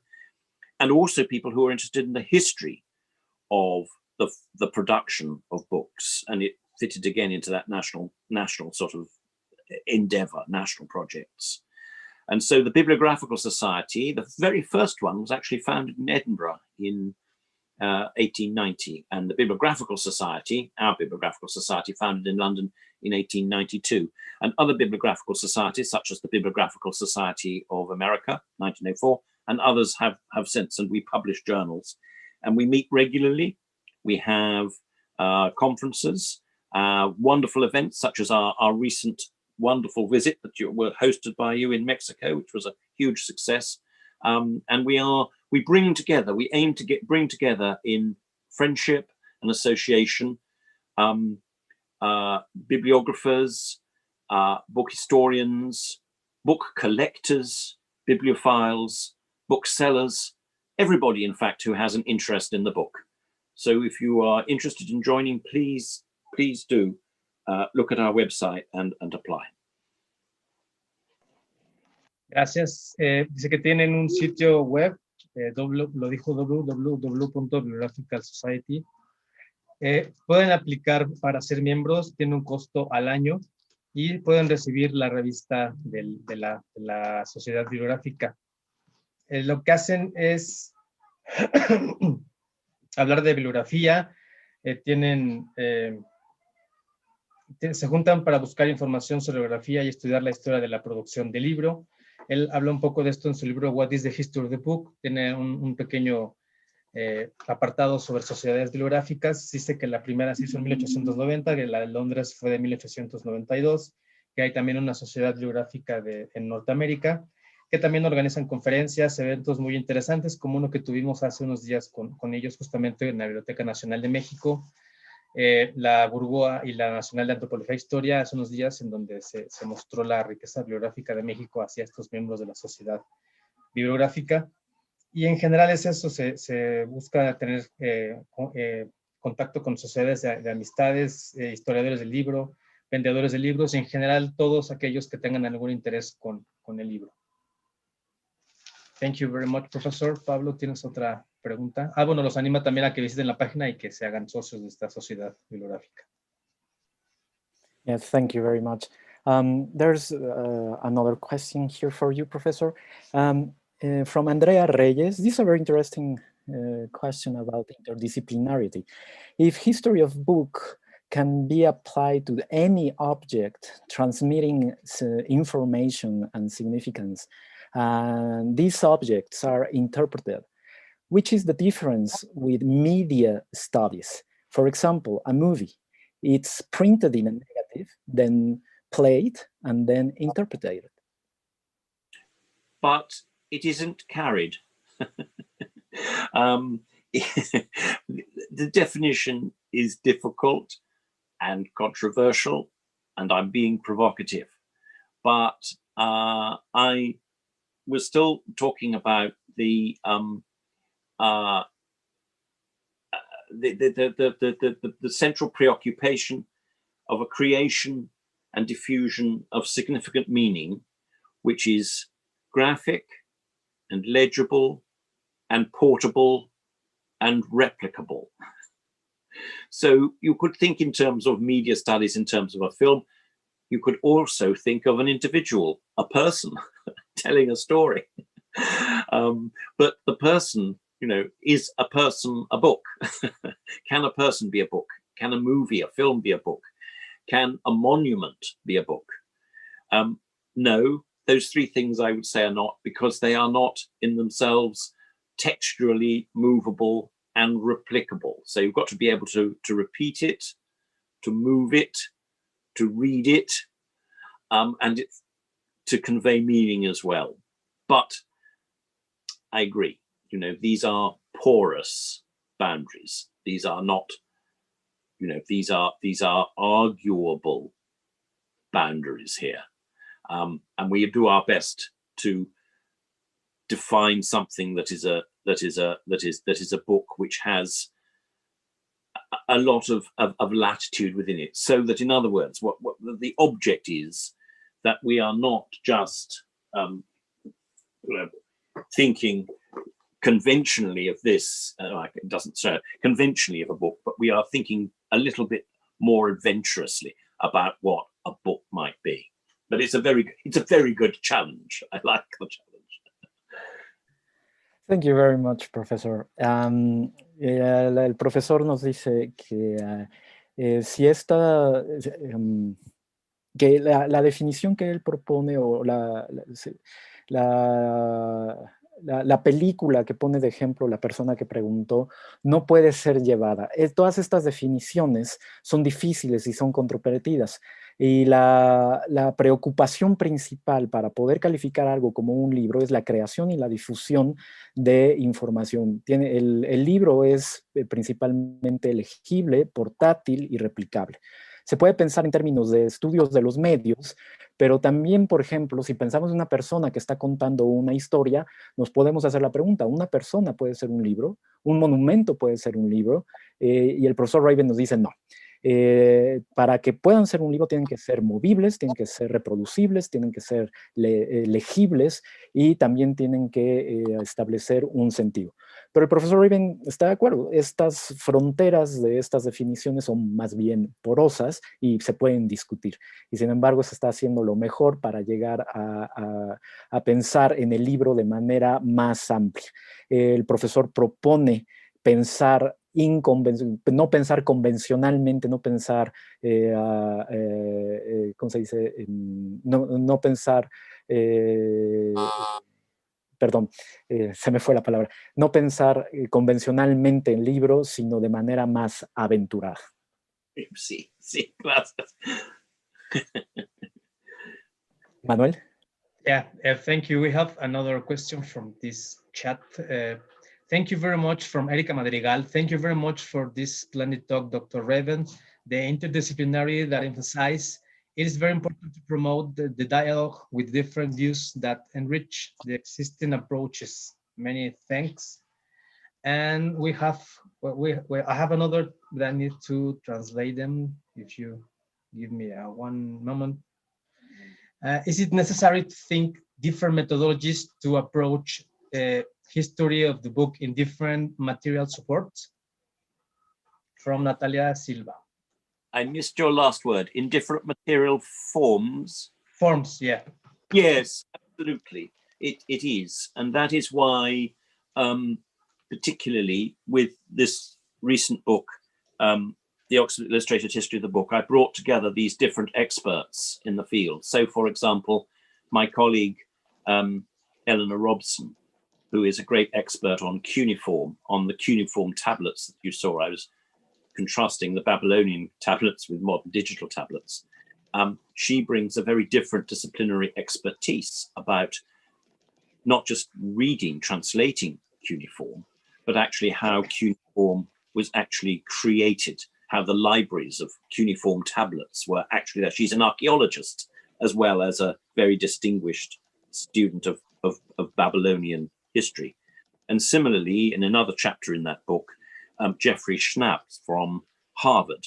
and also people who are interested in the history of the production of books. And it fitted again into that national sort of endeavor, national projects. And so the Bibliographical Society, the very first one, was actually founded in Edinburgh in 1890, and the Bibliographical Society, our Bibliographical Society, founded in London in 1892, and other bibliographical societies, such as the Bibliographical Society of America, 1904, and others have since, and we publish journals, and we meet regularly. We have conferences, wonderful events, such as our recent wonderful visit that were hosted by you in Mexico, which was a huge success. And we aim to bring together in friendship and association, bibliographers, book historians, book collectors, bibliophiles, booksellers, everybody, in fact, who has an interest in the book. So if you are interested in joining, please do look at our website and apply. Gracias. Dice que tienen un sitio web, lo dijo www.bibliographical.society. Pueden aplicar para ser miembros, tiene un costo al año y pueden recibir la revista de la Sociedad Bibliográfica. Lo que hacen es hablar de bibliografía, se juntan para buscar información sobre bibliografía y estudiar la historia de la producción del libro. Él habla un poco de esto en su libro What is the History of the Book. Tiene un pequeño apartado sobre sociedades bibliográficas. Dice que la primera se hizo en 1890, que la de Londres fue de 1892, que hay también una sociedad bibliográfica en Norteamérica, que también organizan conferencias, eventos muy interesantes, como uno que tuvimos hace unos días con ellos justamente en la Biblioteca Nacional de México, la Burgoa y la Nacional de Antropología e Historia, hace unos días, en donde se mostró la riqueza bibliográfica de México hacia estos miembros de la sociedad bibliográfica. Y en general es eso, se busca tener contacto con sociedades de amistades, historiadores del libro, vendedores de libros, y en general todos aquellos que tengan algún interés con el libro. Thank you very much, profesor. Pablo, ¿tienes otra pregunta? Bueno, los anima también a que visiten la página y que se hagan socios de esta sociedad bibliográfica. Yes, thank you very much. There's another question here for you, Professor. From Andrea Reyes. This is a very interesting question about interdisciplinarity. If history of book can be applied to any object transmitting information and significance, and these objects are interpreted, which is the difference with media studies? For example, a movie, it's printed in a negative, then played, and then interpreted. But it isn't carried. The definition is difficult and controversial, and I'm being provocative. But I was still talking about the central preoccupation of a creation and diffusion of significant meaning, which is graphic and legible and portable and replicable. So you could think in terms of media studies, in terms of a film. You could also think of an individual, a person telling a story. But the person, is a person a book? Can a person be a book? Can a movie, a film be a book? Can a monument be a book? No, those three things I would say are not, because they are not in themselves texturally movable and replicable. So you've got to be able to repeat it, to move it, to read it, and to convey meaning as well. But I agree, You know, these are porous boundaries. These are not, you know, these are arguable boundaries here. And we do our best to define something that is a book which has a lot of latitude within it, so that, in other words, what the object is that we are not just thinking conventionally of this, it doesn't say conventionally of a book, but we are thinking a little bit more adventurously about what a book might be. But it's a very good challenge. I like the challenge. Thank you very much, Professor. El profesor nos dice que si esta, que la definición que él propone o la película que pone de ejemplo la persona que preguntó no puede ser llevada. Todas estas definiciones son difíciles y son controvertidas. Y la preocupación principal para poder calificar algo como un libro es la creación y la difusión de información. El libro es principalmente legible, portátil y replicable. Se puede pensar en términos de estudios de los medios, pero también, por ejemplo, si pensamos en una persona que está contando una historia, nos podemos hacer la pregunta, ¿una persona puede ser un libro? ¿Un monumento puede ser un libro? Y el profesor Raven nos dice no. Para que puedan ser un libro tienen que ser movibles, tienen que ser reproducibles, tienen que ser legibles y también tienen que establecer un sentido. Pero el profesor Raven está de acuerdo. Estas fronteras de estas definiciones son más bien porosas y se pueden discutir. Y sin embargo se está haciendo lo mejor para llegar a pensar en el libro de manera más amplia. El profesor propone pensar no pensar convencionalmente, no pensar, ¿cómo se dice? No pensar, perdón, se me fue la palabra, no pensar convencionalmente en libros, sino de manera más aventurada. Sí, sí, gracias. Manuel? Yeah, thank you. We have another question from this chat. Thank you very much from Erika Madrigal. Thank you very much for this splendid talk, Dr. Raven. The interdisciplinary that emphasize it is very important to promote the dialogue with different views that enrich the existing approaches. Many thanks. And we have, I have another that I need to translate them. If you give me one moment. Is it necessary to think different methodologies to approach history of the book in different material supports? From Natalia Silva. I missed your last word. In different material forms? Forms, yeah. Yes, absolutely. It is. And that is why, particularly with this recent book, the Oxford Illustrated History of the Book, I brought together these different experts in the field. So, for example, my colleague, Eleanor Robson, who is a great expert on cuneiform, on the cuneiform tablets that you saw. I was contrasting the Babylonian tablets with modern digital tablets. She brings a very different disciplinary expertise about not just reading, translating cuneiform, but actually how cuneiform was actually created, how the libraries of cuneiform tablets were actually there. She's an archaeologist as well as a very distinguished student of Babylonian history. And similarly, in another chapter in that book, Jeffrey Schnapp from Harvard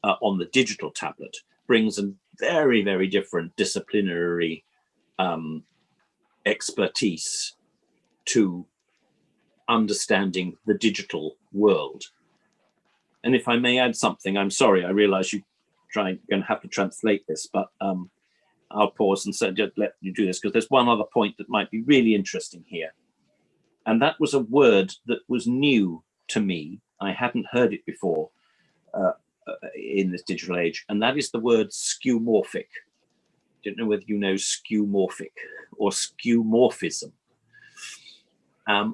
on the digital tablet brings a very, very different disciplinary expertise to understanding the digital world. And if I may add something, I'm sorry, I realize you're going to have to translate this, but I'll pause and just let you do this because there's one other point that might be really interesting here. And that was a word that was new to me. I hadn't heard it before in this digital age, and that is the word skeuomorphic. I don't know whether you know skeuomorphic or skeuomorphism,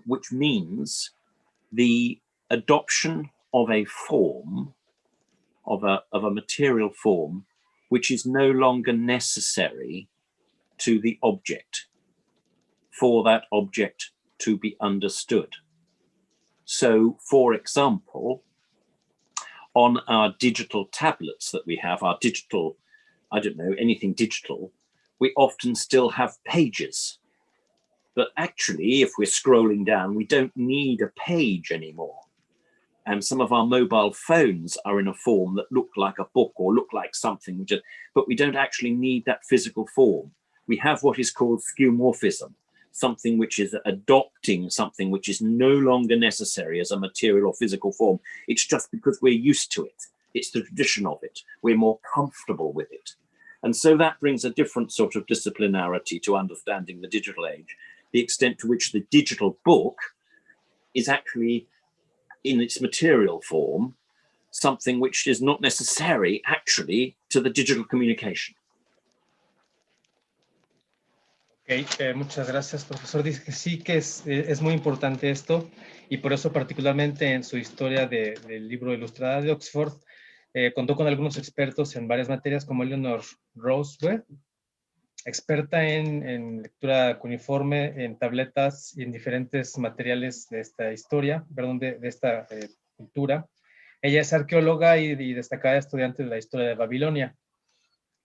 which means the adoption of a form, of a material form, which is no longer necessary to the object for that object to be understood. So, for example, on our digital tablets that we have, our digital, I don't know, anything digital, we often still have pages. But actually, if we're scrolling down, we don't need a page anymore. And some of our mobile phones are in a form that look like a book or look like something, but we don't actually need that physical form. We have what is called skeuomorphism, something which is adopting something which is no longer necessary as a material or physical form. It's just because we're used to it. It's the tradition of it. We're more comfortable with it. And so that brings a different sort of disciplinarity to understanding the digital age, the extent to which the digital book is actually, in its material form, something which is not necessary actually to the digital communication. Ok, muchas gracias, profesor. Dice que sí que es muy importante esto, y por eso particularmente en su historia del libro ilustrada de Oxford, contó con algunos expertos en varias materias como Eleanor Roosevelt, experta en lectura cuneiforme, en tabletas y en diferentes materiales de esta historia, perdón, de esta cultura. Ella es arqueóloga y destacada estudiante de la historia de Babilonia.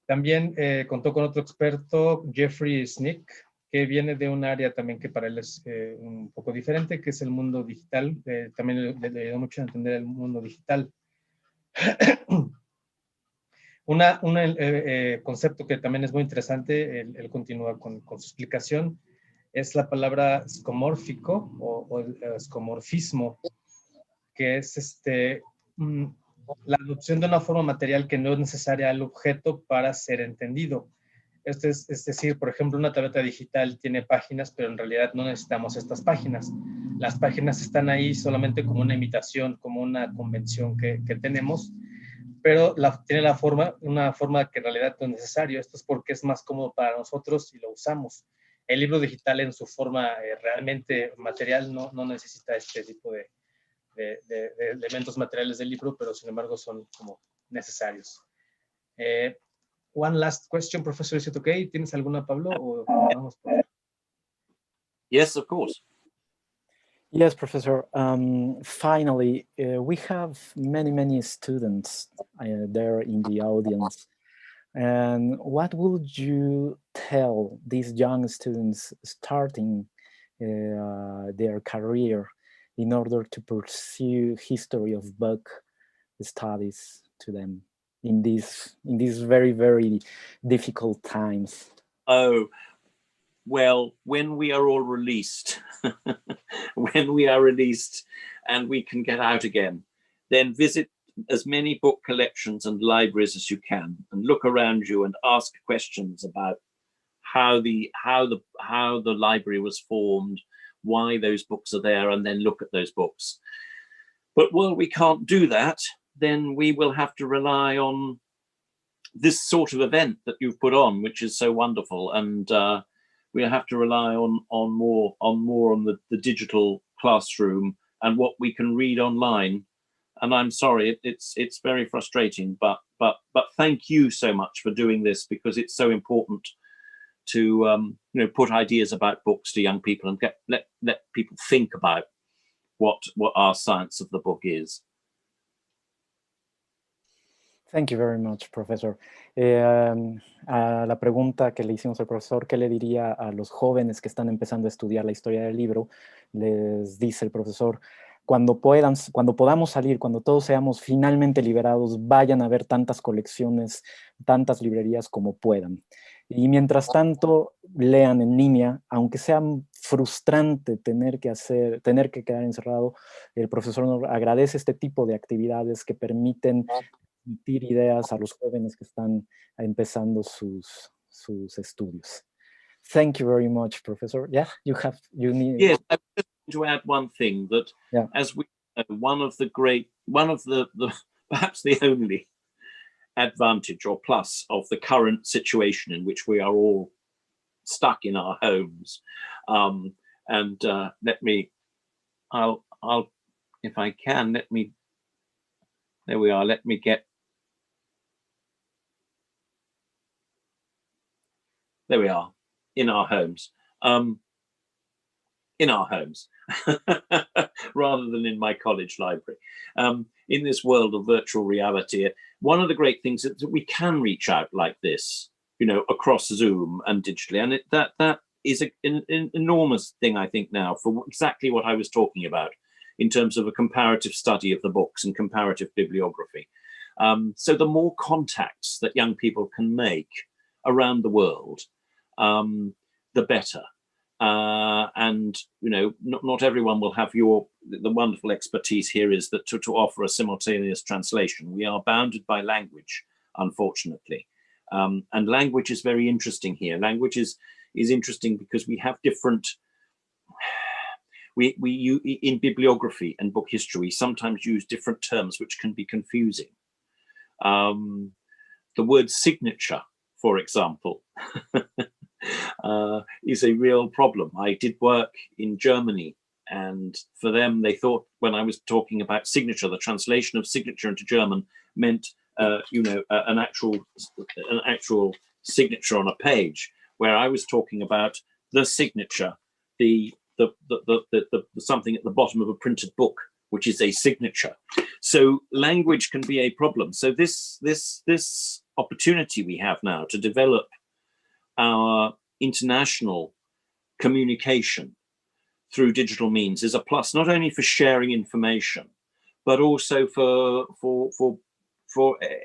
También contó con otro experto, Jeffrey Snick, que viene de un área también que para él es un poco diferente, que es el mundo digital. También le ayudó mucho a entender el mundo digital. Un concepto que también es muy interesante, él continúa con su explicación, es la palabra escomórfico o el escomorfismo, que es la adopción de una forma material que no es necesaria al objeto para ser entendido. Esto es decir, por ejemplo, una tableta digital tiene páginas, pero en realidad no necesitamos estas páginas. Las páginas están ahí solamente como una imitación, como una convención que tenemos, pero tiene una forma que en realidad no es necesario. Esto es porque es más cómodo para nosotros y lo usamos. El libro digital en su forma realmente material no necesita este tipo de elementos materiales del libro, pero sin embargo son como necesarios. One last question, Professor, is it okay? ¿Tienes alguna, Pablo? O vamos por... Yes, of course. Yes, Professor. Finally, we have many students there in the audience. And what would you tell these young students starting their career in order to pursue history of book studies to them in these very difficult times? Oh, well, when we are all released, when we are released and we can get out again, then visit as many book collections and libraries as you can, and look around you and ask questions about how the library was formed, why those books are there, and then look at those books. But while we can't do that, then we will have to rely on this sort of event that you've put on, which is so wonderful, and we'll have to rely on more on the digital classroom and what we can read online. And I'm sorry, it's very frustrating, but thank you so much for doing this, because it's so important to put ideas about books to young people and let people think about what our science of the book is. Thank you very much, Professor. A la pregunta que le hicimos al profesor, ¿qué le diría a los jóvenes que están empezando a estudiar la historia del libro? Les dice el profesor, cuando podamos salir, cuando todos seamos finalmente liberados, vayan a ver tantas colecciones, tantas librerías como puedan. Y mientras tanto, lean en línea, aunque sea frustrante tener que quedar encerrado, el profesor nos agradece este tipo de actividades que permiten transmitir ideas a los jóvenes que están empezando sus estudios. Thank you very much, Professor. Yeah, you need. Yes, I just want to add one thing, that as we know, one of the perhaps the only advantage or plus of the current situation in which we are all stuck in our homes, I'll if I can, there we are, let me get, there we are, in our homes. in our homes rather than in my college library. In this world of virtual reality, one of the great things is that we can reach out like this, you know, across Zoom and digitally. And that is an enormous thing, I think, now for exactly what I was talking about in terms of a comparative study of the books and comparative bibliography. So the more contacts that young people can make around the world, the better. And, you know, not everyone will have the wonderful expertise here is that to offer a simultaneous translation. We are bounded by language, unfortunately. And language is very interesting here. Language is interesting because we have different, in bibliography and book history, we sometimes use different terms which can be confusing. The word signature, for example, is a real problem. I did work in Germany, and for them, they thought when I was talking about signature, the translation of signature into German meant, you know, an actual signature on a page, where I was talking about the signature, the something at the bottom of a printed book, which is a signature. So language can be a problem. So this opportunity we have now to develop our international communication through digital means is a plus, not only for sharing information, but also for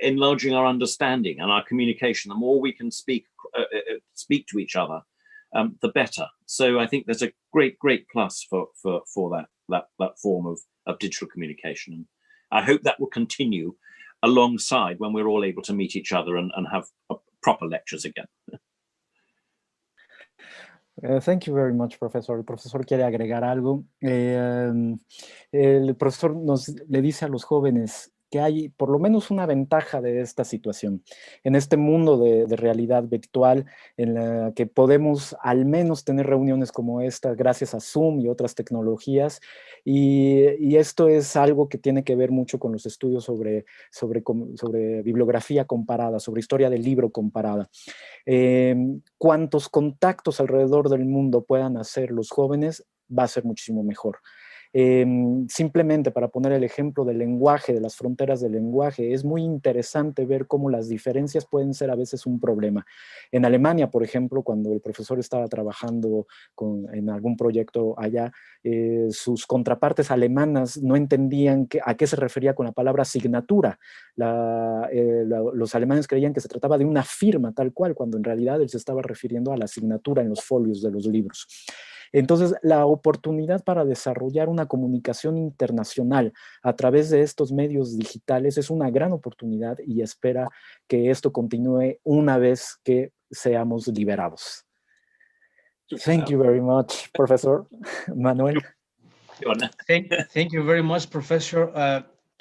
enlarging our understanding and our communication. The more we can speak to each other, the better. So I think there's a great plus for that form of digital communication. And I hope that will continue alongside when we're all able to meet each other and have proper lectures again. Thank you very much, profesor. El profesor quiere agregar algo. El profesor le dice a los jóvenes que hay por lo menos una ventaja de esta situación. En este mundo de realidad virtual, en la que podemos al menos tener reuniones como esta gracias a Zoom y otras tecnologías, y esto es algo que tiene que ver mucho con los estudios sobre bibliografía comparada, sobre historia del libro comparada. Cuantos contactos alrededor del mundo puedan hacer los jóvenes, va a ser muchísimo mejor. Simplemente para poner el ejemplo del lenguaje, de las fronteras del lenguaje, es muy interesante ver cómo las diferencias pueden ser a veces un problema. En Alemania, por ejemplo, cuando el profesor estaba trabajando en algún proyecto allá, sus contrapartes alemanas no entendían a qué se refería con la palabra signatura. Los alemanes creían que se trataba de una firma tal cual, cuando en realidad él se estaba refiriendo a la asignatura en los folios de los libros. Entonces, la oportunidad para desarrollar una comunicación internacional a través de estos medios digitales es una gran oportunidad y espera que esto continúe una vez que seamos liberados. Thank you very much, Professor Manuel. Thank you very much, Professor.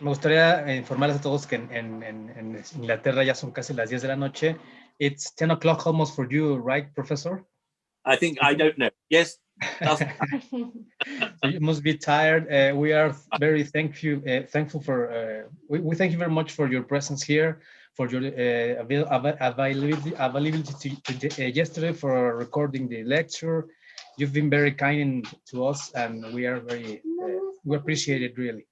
Me gustaría informarles a todos que en Inglaterra ya son casi las 10 de la noche. It's 10 o'clock almost for you, right, Professor? I don't know. Yes. So you must be tired. We are very thankful for. We thank you very much for your presence here, for your availability yesterday for recording the lecture. You've been very kind to us, and we are very we appreciate it really.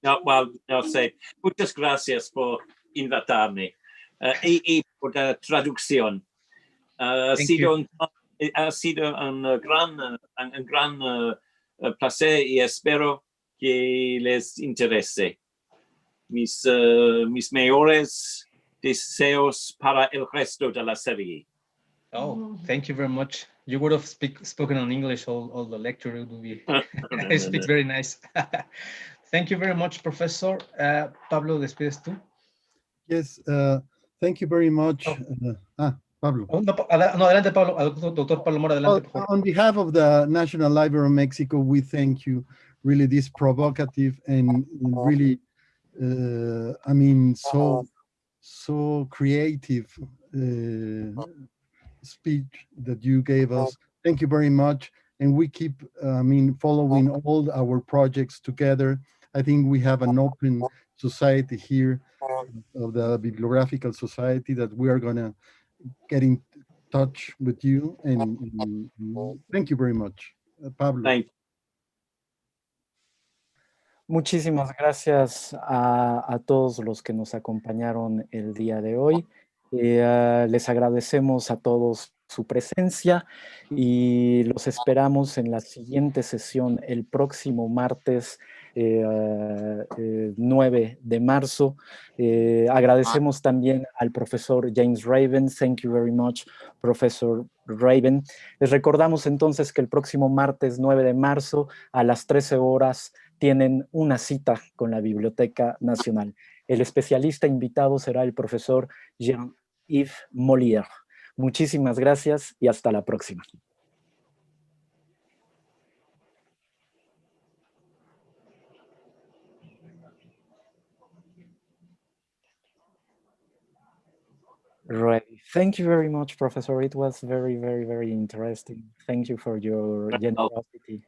Well, I'll say muchas gracias por invitarme y por la traducción. Ha sido un gran placer y espero que les interese. Mis mejores deseos para el resto de la serie. Oh, thank you very much. You would have spoken in English all the lecture. It would be. I speak very nice. Thank you very much, Professor. Pablo, ¿despides tú? Yes, thank you very much. Pablo. No, adelante, Pablo. Doctor Pablo Mora, adelante, por favor. On behalf of the National Library of Mexico, we thank you. Really, this provocative and really, I mean, so creative speech that you gave us. Thank you very much. And we keep, following all our projects together. I think we have an open society here of the Bibliographical Society that we are going to get in touch with you. And thank you very much, Pablo. Muchísimas gracias a todos los que nos acompañaron el día de hoy. Les agradecemos a todos su presencia y los esperamos en la siguiente sesión el próximo martes 9 de marzo. Agradecemos también al profesor James Raven. Thank you very much, Professor Raven. Les recordamos entonces que el próximo martes 9 de marzo a las 13 horas tienen una cita con la Biblioteca Nacional. El especialista invitado será el profesor Jean-Yves Molière. Muchísimas gracias y hasta la próxima. Right. Thank you very much, Professor. It was very, very, very interesting. Thank you for your generosity.